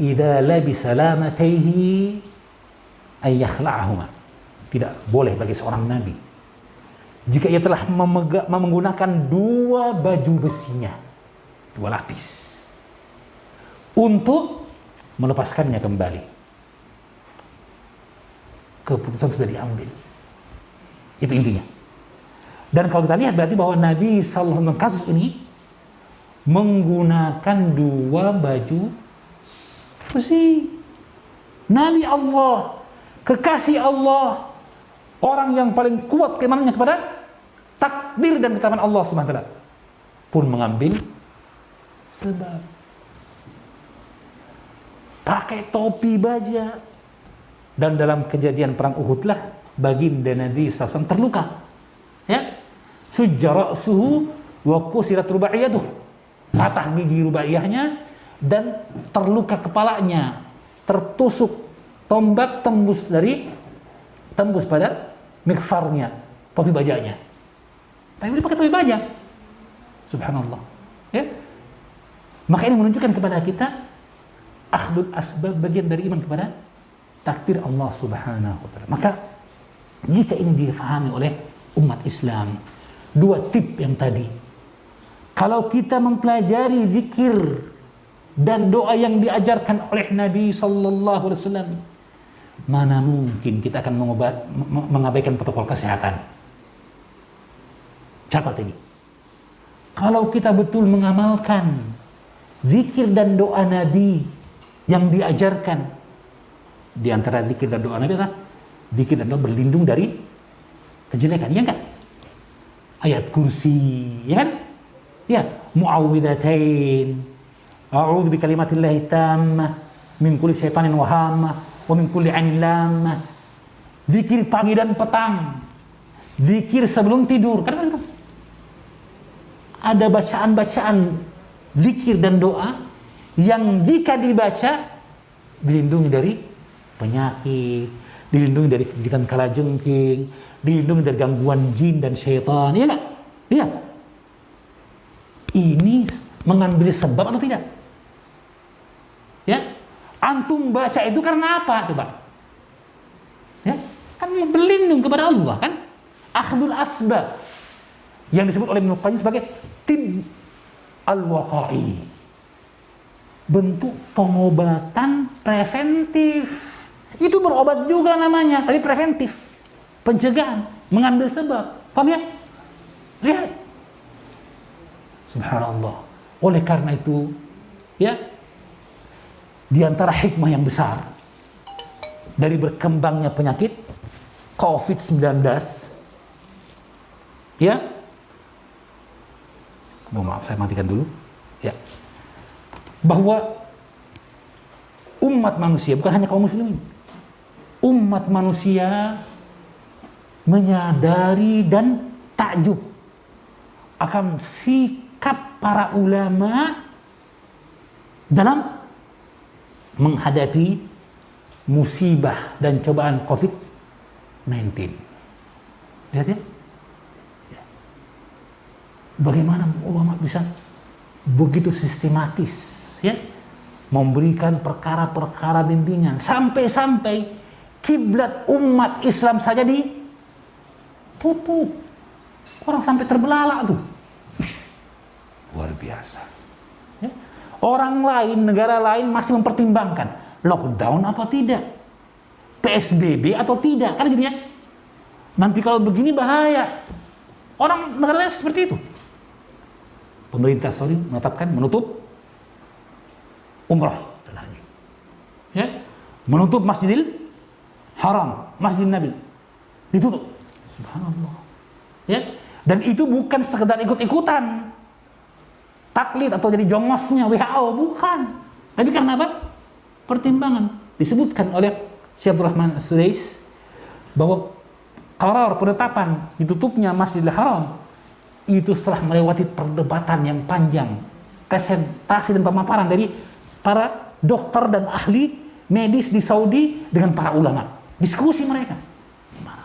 idza labisa lamatayhi ay yakhla'ahuma. Tidak boleh bagi seorang nabi jika ia telah menggunakan dua baju besinya, dua lapis, untuk melepaskannya kembali. Keputusan sudah diambil. Itu intinya. Dan kalau kita lihat berarti bahwa Nabi SAW kasus ini menggunakan dua baju besi. Nabi Allah, kekasih Allah, orang yang paling kuat keimanannya kepada takdir dan ketetapan Allah Subhanahu wa taala, pun mengambil sebab pakai topi baja. Dan dalam kejadian perang Uhud lah baginda Nabi SAW terluka, ya, sujja ra'suhu wa qusirat rubaiyatuh, patah gigi rubaiyahnya dan terluka kepalanya, tertusuk tombak tembus pada mikfarnya, topi bajanya. Tapi dia pakai topi baja. Subhanallah. Ya. Maka ini menunjukkan kepada kita akhdul asbab, bagian dari iman kepada takdir Allah Subhanahu wa taala. Maka jika ini difahami oleh umat Islam, dua tip yang tadi, kalau kita mempelajari zikir dan doa yang diajarkan oleh Nabi sallallahu alaihi wasallam, mana mungkin kita akan mengabaikan protokol kesehatan. Catat ini. Kalau kita betul mengamalkan zikir dan doa Nabi yang diajarkan, di antara zikir dan doa Nabi adalah zikir dan doa berlindung dari kejelekan, ya enggak? Ayat kursi, ya kan? Ya, muawwidzatain, a'udzu bikalimatillahi tammah min kulli syaitanin wa hammah wa min kulli 'ainin lammah. Zikir pagi dan petang, zikir sebelum tidur, kan itu. Ada bacaan-bacaan zikir dan doa yang jika dibaca dilindungi dari penyakit, dilindungi dari gigitan kalajengking, dilindungi dari gangguan jin dan syaitan, iya enggak? Iya. Ini mengambil sebab atau tidak? Ya, antum baca itu karena apa coba? Ya, kan berlindung kepada Allah, kan? Akhdul asbab yang disebut oleh Ibnu Qayyim sebagai tib al-waqa'i, bentuk pengobatan preventif. Itu berobat juga namanya, tapi preventif, pencegahan, mengambil sebab. Paham ya? Lihat, subhanallah. Oleh karena itu, ya, di antara hikmah yang besar dari berkembangnya penyakit COVID-19, ya, mohon maaf saya matikan dulu, ya, bahwa umat manusia, bukan hanya kaum muslimin, umat manusia menyadari dan takjub akan sikap para ulama dalam menghadapi musibah dan cobaan COVID-19. Lihat ya? Bagaimana ulama bisa begitu sistematis ya memberikan perkara-perkara bimbingan sampai-sampai kiblat umat Islam saja ditutup. Orang sampai terbelalak tuh. Luar biasa. Ya. Orang lain, negara lain masih mempertimbangkan lockdown apa tidak, PSBB atau tidak, kan gitu ya. Nanti kalau begini bahaya. Orang negara lain seperti itu. Pemerintah Saudi menetapkan menutup umrah dan haji. Ya. Menutup Masjidil Haram, Masjid Nabi. Ditutup. Subhanallah. Ya. Dan itu bukan sekedar ikut-ikutan taklid atau jadi jongosnya WHO, bukan. Tapi karena apa? Pertimbangan. Disebutkan oleh Syekh Abdul Rahman As-Sudais bahwa qarar penetapan ditutupnya Masjidil Haram itu setelah melewati perdebatan yang panjang, presentasi dan pemaparan dari para dokter dan ahli medis di Saudi dengan para ulama. Diskusi mereka. Gimana?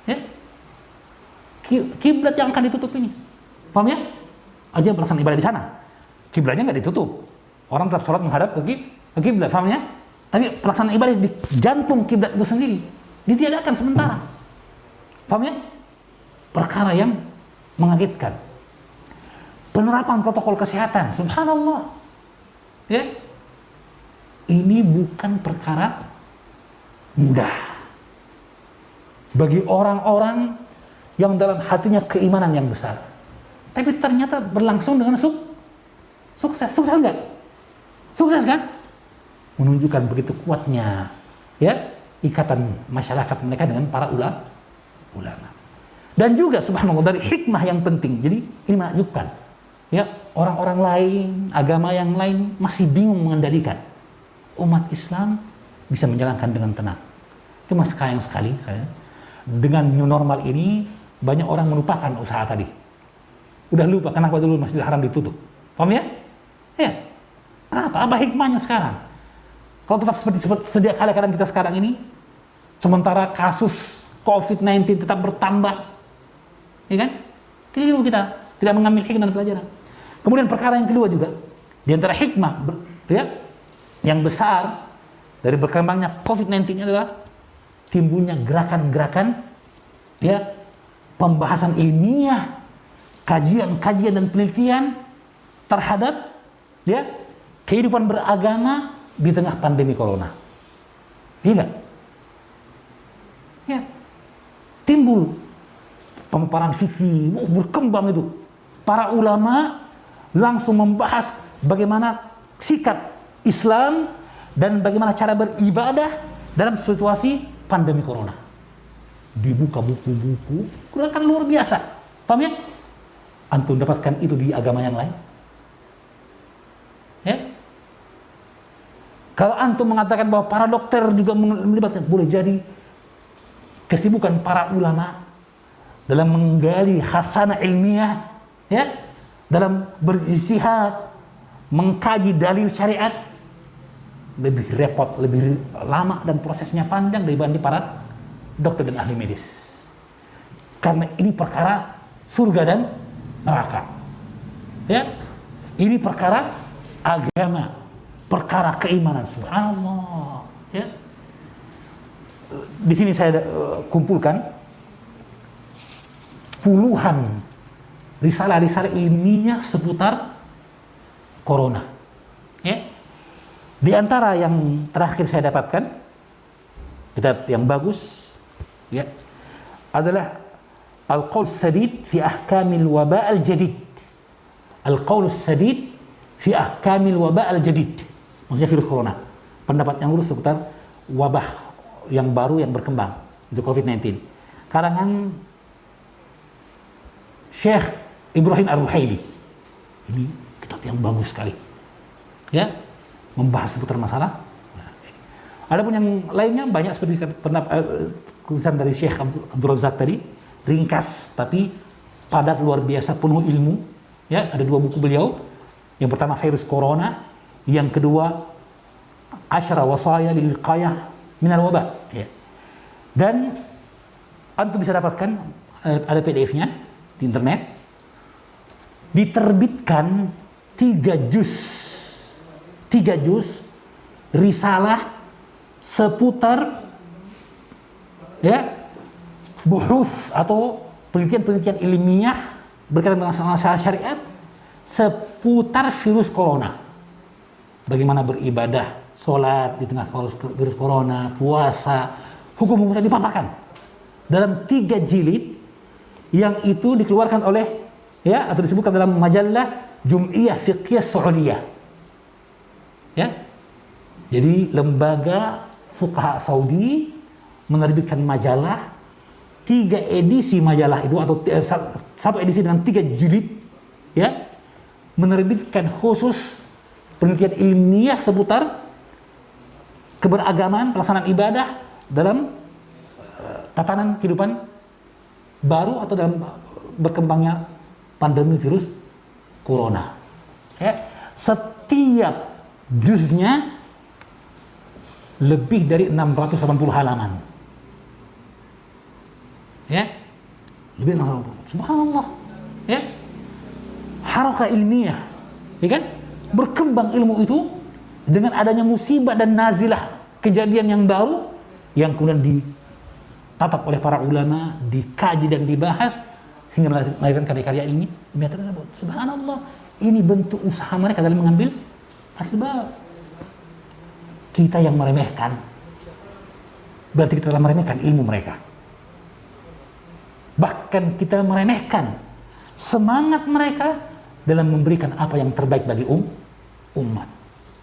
Ya? Kiblat yang akan ditutup ini. Paham ya? Aja pelaksanaan ibadah di sana. Kiblatnya nggak ditutup. Orang tetap sholat menghadap ke kiblat, paham ya? Tapi pelaksanaan ibadah di jantung kiblat itu sendiri ditiadakan sementara. Paham ya? Perkara yang mengagetkan. Penerapan protokol kesehatan, subhanallah. Ya? Ini bukan perkara mudah. Bagi orang-orang yang dalam hatinya keimanan yang besar. Tapi ternyata berlangsung dengan sukses. Sukses enggak? Sukses kan? Menunjukkan begitu kuatnya ya ikatan masyarakat mereka dengan para ulama. Dan juga subhanallah dari hikmah yang penting. Jadi ini menakjubkan. Ya, orang-orang lain, agama yang lain masih bingung mengendalikan. Umat Islam bisa menjalankan dengan tenang. Itu mas sayang sekali saya. Dengan new normal ini banyak orang melupakan usaha tadi. Udah lupa kenapa dulu Masjidil Haram ditutup. Paham ya? Ya. Kenapa? Apa hikmahnya sekarang? Kalau tetap seperti sedia keadaan kita sekarang ini, sementara kasus COVID-19 tetap bertambah, ya kan? Keliru kita, tidak mengambil hikmah dan pelajaran. Kemudian perkara yang kedua juga, di antara hikmah ya, yang besar dari berkembangnya COVID-19 adalah timbulnya gerakan-gerakan ya pembahasan ilmiah, kajian-kajian dan penelitian terhadap ya kehidupan beragama di tengah pandemi corona. Iya enggak? Ya. Timbul pemaparan fikih, berkembang itu. Para ulama langsung membahas bagaimana sikap Islam dan bagaimana cara beribadah dalam situasi pandemi corona. Dibuka buku-buku, gerakan luar biasa. Paham ya? Antum dapatkan itu di agama yang lain? Ya? Kalau antum mengatakan bahwa para dokter juga melibatkan, boleh jadi kesibukan para ulama dalam menggali khasanah ilmiah, ya, dalam berijtihad, mengkaji dalil syariat lebih repot, lebih lama dan prosesnya panjang dibanding para dokter dan ahli medis. Karena ini perkara surga dan neraka. Ya. Ini perkara agama, perkara keimanan, subhanallah. Ya. Di sini saya kumpulkan puluhan risalah-risalah ilmiah seputar corona. Ya. Di antara yang terakhir saya dapatkan, kitab yang bagus, ya, adalah Al-Qaul Sadid fi Ahkamil Waba' Al-Jadid. Al-Qaul Sadid fi Ahkamil Waba' Al-Jadid. Maksudnya virus corona. Pendapat yang lurus seputar wabah yang baru yang berkembang, itu COVID-19. Karangan Syekh Ibrahim Ar-Ruhaili. Ini kitab yang bagus sekali. Ya, membahas seputar masalah. Adapun yang lainnya banyak seperti tulisan dari Syekh Abdul Razak tadi, ringkas tapi padat luar biasa, penuh ilmu. Ya, ada 2 buku beliau. Yang pertama virus corona, yang kedua Asyara Wasaya lil Wiqayah minal Wabah. Ya. Dan antum bisa dapatkan ada PDF-nya di internet. Diterbitkan 3 juz risalah seputar ya buhuth atau penelitian-penelitian ilmiah berkaitan dengan masalah syariat seputar virus corona. Bagaimana beribadah, sholat di tengah virus corona, puasa, hukum-hukum yang dipaparkan dalam 3 jilid yang itu dikeluarkan oleh ya atau disebutkan dalam majalah Jum'iyah Fiqhiyah Saudiyah. Ya. Jadi lembaga fuqaha Saudi menerbitkan majalah, 3 edisi majalah itu atau 1 edisi dengan 3 jilid ya, menerbitkan khusus penelitian ilmiah seputar keberagaman, pelaksanaan ibadah dalam tatanan kehidupan baru atau dalam berkembangnya pandemi virus corona. Ya. Setiap juznya lebih dari 680 halaman. Ya. Lebih dari 680. Subhanallah. Ya. Harakah ilmiah. Ya kan? Berkembang ilmu itu dengan adanya musibah dan nazilah, kejadian yang baru yang kemudian ditatap oleh para ulama, dikaji dan dibahas sehingga melahirkan karya-karya ilmiah tersebut. Subhanallah, ini bentuk usaha mereka dalam mengambil asbab. Kita yang meremehkan, berarti kita telah meremehkan ilmu mereka. Bahkan kita meremehkan semangat mereka dalam memberikan apa yang terbaik bagi umat.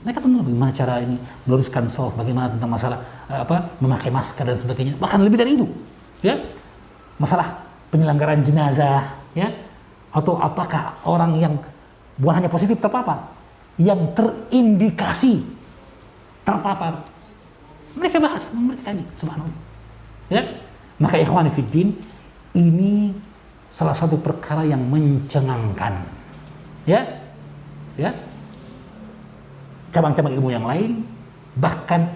Mereka tentu bagaimana cara ini meluruskan shaf, bagaimana tentang masalah memakai masker dan sebagainya. Bahkan lebih dari itu, ya, masalah penyelenggaraan jenazah, ya, atau apakah orang yang bukan hanya positif terpapar, yang terindikasi terpapar, mereka bahas, mereka kaji, subhanallah. Ya, maka ikhwani fiddin, ini salah satu perkara yang mencengangkan, ya, ya. Cabang-cabang ilmu yang lain, bahkan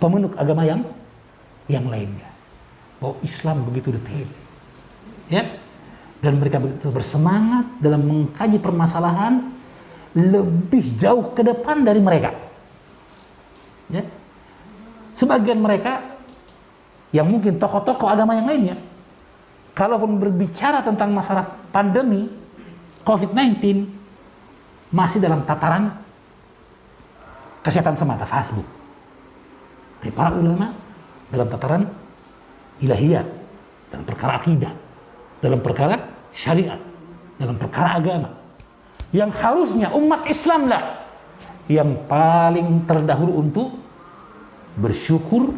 pemeluk agama yang lainnya, bahwa Islam begitu detail, ya, dan mereka begitu bersemangat dalam mengkaji permasalahan lebih jauh ke depan dari mereka. Ya. Sebagian mereka yang mungkin tokoh-tokoh agama yang lainnya, kalaupun berbicara tentang masalah pandemi COVID-19 masih dalam tataran kesehatan semata, Facebook. Tapi para ulama dalam tataran ilahiyat, dalam perkara akidah, dalam perkara syariat, dalam perkara agama, yang harusnya umat Islam lah yang paling terdahulu untuk bersyukur,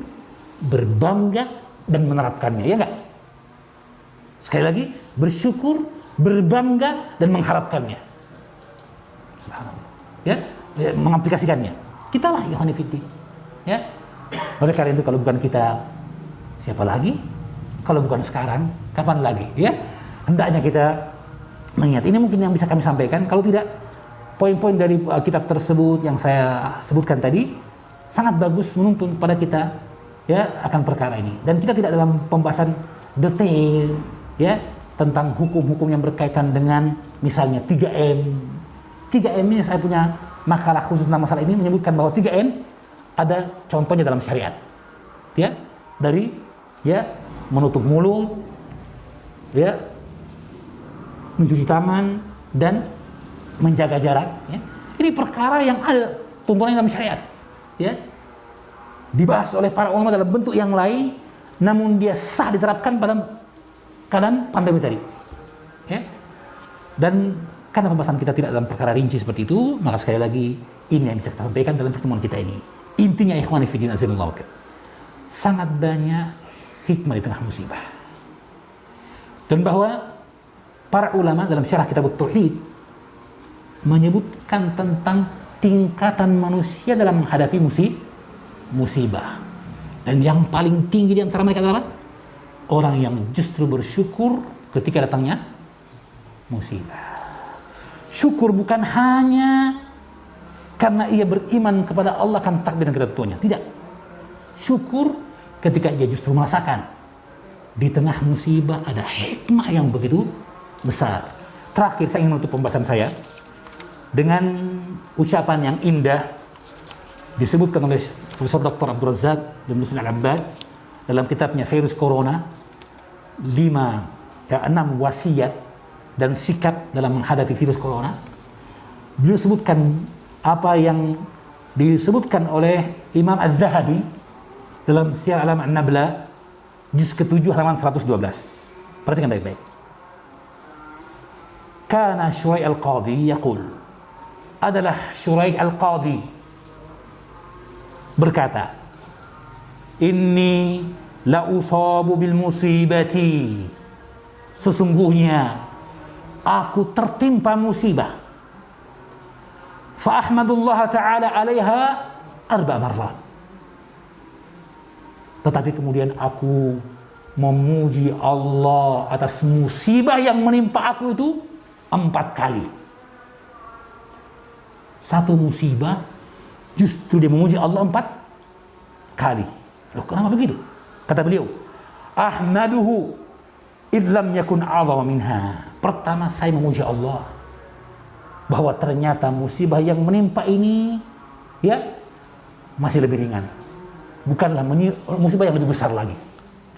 berbangga dan menerapkannya, ya enggak? Sekali lagi, bersyukur, berbangga dan mengharapkannya. Subhanallah. Ya, mengaplikasikannya. Kita lah ikhwan fillah. Ya. Oleh karena itu kalau bukan kita, siapa lagi? Kalau bukan sekarang, kapan lagi? Ya. Hendaknya kita mengingat. Ini mungkin yang bisa kami sampaikan. Kalau tidak, poin-poin dari kitab tersebut yang saya sebutkan tadi sangat bagus menuntun pada kita, ya, akan perkara ini. Dan kita tidak dalam pembahasan detail, ya, tentang hukum-hukum yang berkaitan dengan misalnya 3M. 3M ini saya punya makalah khusus tentang masalah ini menyebutkan bahwa 3M ada contohnya dalam syariat. Ya, dari ya menutup mulut, ya, mencuci tangan dan menjaga jarak, ya. Ini perkara yang ada tuntunannya dalam syariat, ya. Dibahas oleh para ulama dalam bentuk yang lain, namun dia sah diterapkan pada keadaan pandemi tadi, ya. Dan karena pembahasan kita tidak dalam perkara rinci seperti itu, maka sekali lagi ini yang bisa kita sampaikan dalam pertemuan kita ini. Intinya ikhwani fillah azza sangat banyak hikmah di tengah musibah. Dan bahwa para ulama dalam syarah kitab Tauhid menyebutkan tentang tingkatan manusia dalam menghadapi musibah. Dan yang paling tinggi di antara mereka adalah orang yang justru bersyukur ketika datangnya musibah. Syukur bukan hanya karena ia beriman kepada Allah kan takdir dan ketentuannya. Tidak. Syukur ketika ia justru merasakan di tengah musibah ada hikmah yang begitu besar. Terakhir saya ingin menutup pembahasan saya dengan ucapan yang indah disebutkan oleh Profesor Dr. Abdul Razak bin Muslim Al-Abbad dalam kitabnya Virus Corona, 6 wasiat dan sikap dalam menghadapi virus corona. Beliau sebutkan apa yang disebutkan oleh Imam Az-Zahabi dalam Syiar Alam An-Nabla juz ke-7 halaman 112. Perhatikan baik-baik. Kana Syurai' Al-Qadhi yaqul, adalah Syurai' Al-Qadhi berkata, inni la usabu bil musibati, sesungguhnya aku tertimpa musibah. Fa ahmadullah ta'ala 'alaiha 4 marrat. Tetapi kemudian aku memuji Allah atas musibah yang menimpa aku itu 4 kali. Satu musibah justru dia memuji Allah 4 kali. Loh, kenapa begitu? Kata beliau, ahmaduhu idh lam yakun 'azama minha. Pertama, saya memuji Allah bahwa ternyata musibah yang menimpa ini ya masih lebih ringan. Bukanlah musibah yang lebih besar lagi.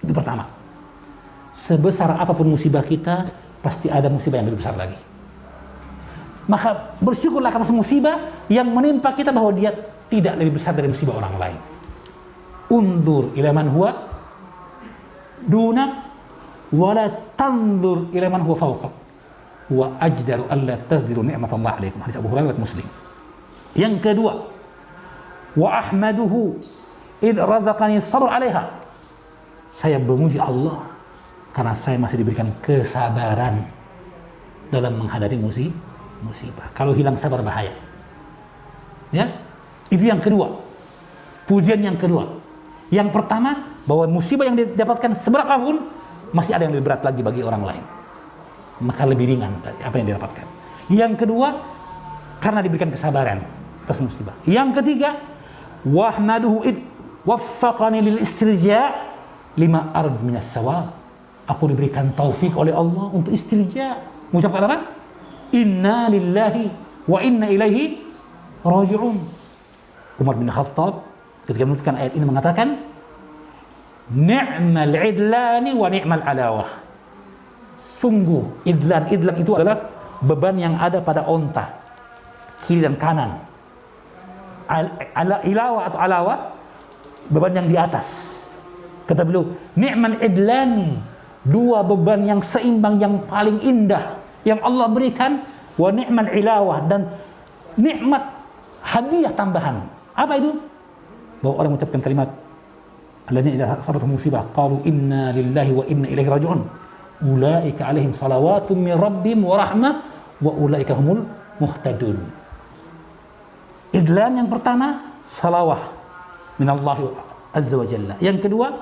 Itu pertama. Sebesar apapun musibah kita, pasti ada musibah yang lebih besar lagi. Maka bersyukurlah atas musibah yang menimpa kita bahwa dia tidak lebih besar dari musibah orang lain. Undur ila man huwa dunak wala tandur ila man huwa fawqak wa ajdaru alla tazdiru ni'matallahi 'alaikum. Hadis Abu Hurairah Muslim. Yang kedua, wa ahmaduhu id razaqani sabr 'alaiha. Saya memuji Allah karena saya masih diberikan kesabaran dalam menghadapi musibah. Kalau hilang sabar bahaya. Ya? Itu yang kedua. Pujian yang kedua. Yang pertama, bahwa musibah yang didapatkan seberapapun masih ada yang lebih berat lagi bagi orang lain, maka lebih ringan dari apa yang didapatkan. Yang kedua, karena diberikan kesabaran atas musibah. Yang ketiga, wahmaduhu id waffaqani lil istirja lima ard minas sawab. Aku diberikan taufik oleh Allah untuk istirja, mengucapkan apa? Inna lillahi wa inna ilaihi raji'un. Umar bin Khattab ketika menuliskan ayat ini mengatakan, ni'mal idlani wa ni'mal alawah. Sungguh idlan itu adalah beban yang ada pada onta kiri dan kanan. Ilawah atau alawah, beban yang di atas. Kata beliau, ni'mal idlani, 2 beban yang seimbang, yang paling indah yang Allah berikan, wa ni'mal ilawah, dan nikmat hadiah tambahan. Apa itu? Bahwa orang mengucapkan kalimat alladzina idza asabatuhum musibah qalu inna lillahi wa inna ilaihi raji'un ulaika alaihim salawatun min rabbihim wa rahmah wa ulaika humul muhtadun. Idlan yang pertama salawah min Allah azza wa jalla. Yang kedua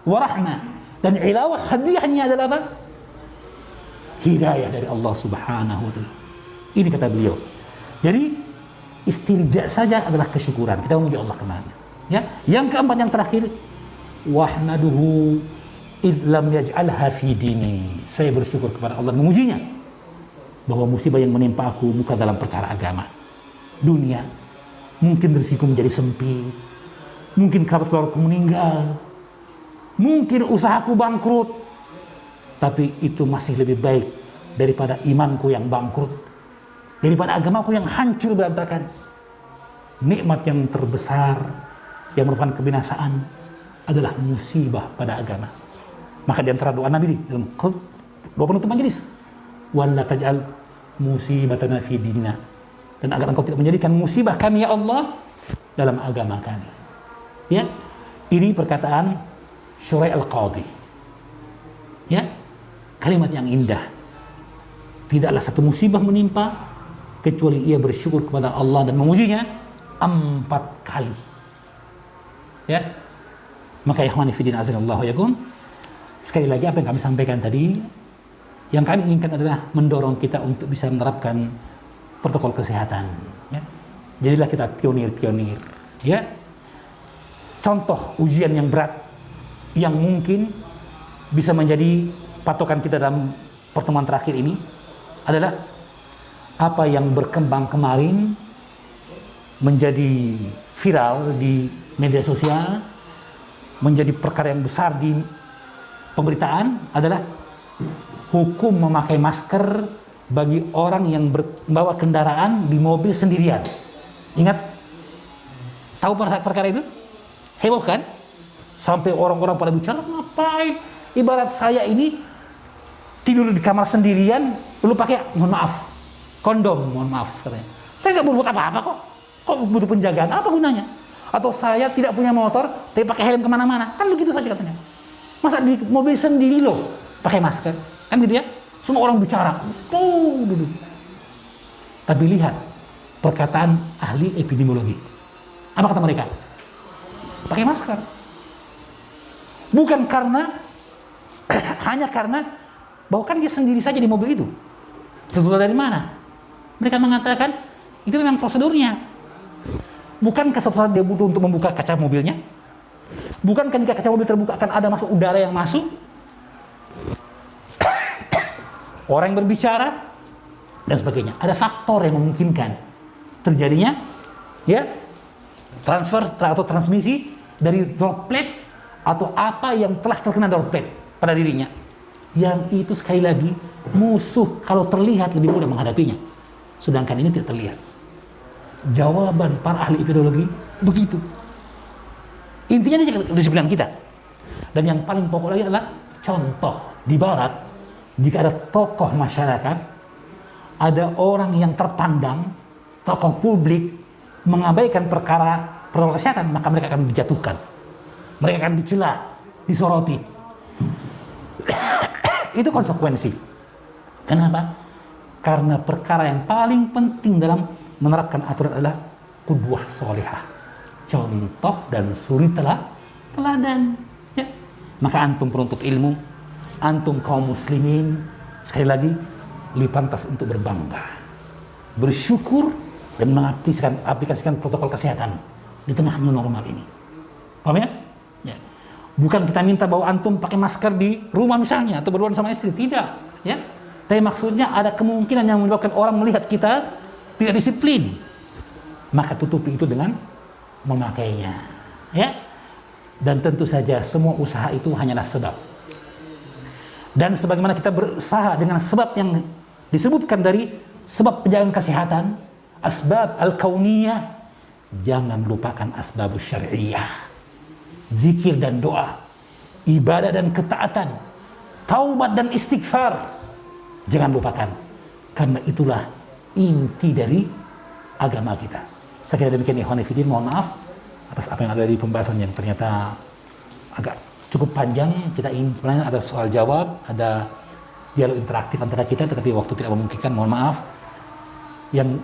wa rahmah, dan ilawah hadiahnya adalah apa? Hidayah dari Allah subhanahu wa ta'ala. Ini kata beliau. Jadi istirja saja adalah kesyukuran. Kita memuji Allah kemana? Ya. Yang keempat, yang terakhir, wahmaduhu idh lam yaj'alha fi dini. Saya bersyukur kepada Allah, memujinya bahwa musibah yang menimpa aku bukan dalam perkara agama, dunia. Mungkin rezeki menjadi sempit, mungkin kerabat keluargaku meninggal, mungkin usahaku bangkrut, tapi itu masih lebih baik daripada imanku yang bangkrut, daripada agamaku yang hancur berantakan. Nikmat yang terbesar yang merupakan kebinasaan adalah musibah pada agama. Maka di antara doa Nabi dalam doa penutup majelis, wala taj'al musibatana fi dinina, dan agar engkau tidak menjadikan musibah kami ya Allah dalam agama kami. Ya, ini perkataan Syurai' Al-Qadhi. Ya, kalimat yang indah. Tidaklah satu musibah menimpa kecuali ia bersyukur kepada Allah dan memujinya 4 kali. Ya, maka ikhwani fi din azanallahu yakum, sekali lagi apa yang kami sampaikan tadi, yang kami inginkan adalah mendorong kita untuk bisa menerapkan protokol kesehatan. Ya. Jadilah kita pionir-pionir. Ya. Contoh ujian yang berat yang mungkin bisa menjadi patokan kita dalam pertemuan terakhir ini adalah apa yang berkembang kemarin menjadi viral di media sosial, menjadi perkara yang besar di pemberitaan adalah hukum memakai masker bagi orang yang membawa kendaraan di mobil sendirian. Ingat? Tahu perkara itu? Heboh kan? Sampai orang-orang pada bicara, ngapain? Ibarat saya ini tidur di kamar sendirian, lalu pakai, mohon maaf, kondom, mohon maaf katanya. Saya nggak berbuat apa-apa kok. Kok butuh penjagaan? Apa gunanya? Atau saya tidak punya motor, tapi pakai helm kemana-mana. Kan begitu saja katanya. Masa di mobil sendiri loh, pakai masker. Kan gitu ya? Semua orang bicara. Tuh, dulu. Tapi lihat perkataan ahli epidemiologi. Apa kata mereka? Pakai masker. Bukan karena, hanya karena bahwa kan dia sendiri saja di mobil itu. Tertular dari mana? Mereka mengatakan, itu memang prosedurnya. Bukankah suatu saat dia butuh untuk membuka kaca mobilnya? Bukankah jika kaca mobil terbuka akan ada masuk udara yang masuk? Orang yang berbicara dan sebagainya. Ada faktor yang memungkinkan terjadinya ya transfer atau transmisi dari droplet atau apa yang telah terkena droplet pada dirinya. Yang itu sekali lagi musuh kalau terlihat lebih mudah menghadapinya. Sedangkan ini tidak terlihat. Jawaban para ahli epidemiologi begitu. Intinya ini kedisiplinan kita. Dan yang paling pokok lagi adalah contoh di barat, jika ada tokoh masyarakat, ada orang yang terpandang, tokoh publik mengabaikan perkara protokol kesehatan, maka mereka akan dijatuhkan. Mereka akan dicela, disoroti. Itu konsekuensi. Kenapa? Karena perkara yang paling penting dalam menerapkan aturan adalah qudwah sholihah, contoh dan suri teladan. Ya. Maka antum penuntut ilmu, antum kaum muslimin, sekali lagi lebih pantas untuk berbangga, bersyukur dan mengaplikasikan protokol kesehatan di tengah new normal ini. Paham ya? Ya. Bukan kita minta bahwa antum pakai masker di rumah misalnya atau berduaan sama istri, tidak. Ya. Tapi maksudnya ada kemungkinan yang menyebabkan orang melihat kita tidak disiplin, maka tutupi itu dengan memakainya, ya. Dan tentu saja semua usaha itu hanyalah sebab. Dan sebagaimana kita berusaha dengan sebab yang disebutkan dari sebab penjagaan kesehatan, asbab al-kauniyah, jangan lupakan asbab syariah, zikir dan doa, ibadah dan ketaatan, taubat dan istighfar, jangan lupakan, karena itulah inti dari agama kita. Saya kira demikian ikhwan fillah, mohon maaf atas apa yang ada di pembahasan yang ternyata agak cukup panjang. Kita ingin sebenarnya ada soal jawab, ada dialog interaktif antara kita, tetapi waktu tidak memungkinkan, mohon maaf. Yang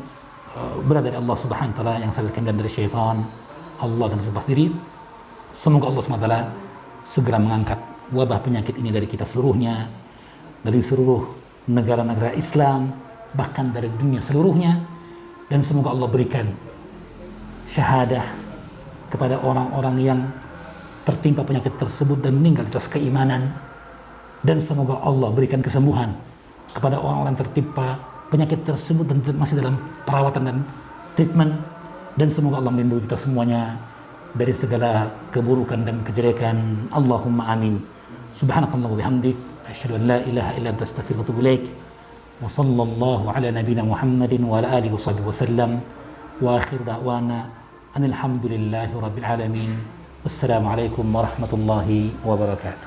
benar dari Allah Subhanahu wa taala, yang saya dan dari syaitan, Allah dan sebab diri. Semoga Allah Subhanahu wa taala segera mengangkat wabah penyakit ini dari kita seluruhnya, dari seluruh negara-negara Islam, bahkan dari dunia seluruhnya. Dan semoga Allah berikan syahadah kepada orang-orang yang tertimpa penyakit tersebut dan meninggal atas keimanan. Dan semoga Allah berikan kesembuhan kepada orang-orang yang tertimpa penyakit tersebut dan masih dalam perawatan dan treatment. Dan semoga Allah melindungi kita semuanya dari segala keburukan dan kejelekan. Allahumma amin. Subhanakallah wa bihamdik, asyhadu an la ilaha illa anta astaghfiruka wa atubu ilaik. Wa sallallahu ala nabiyyina Muhammadin wa ala alihi wa sallam. Wa akhir da'wana anil hamdulillahi rabbil alamin. Wassalamu alaikum warahmatullahi wabarakatuh.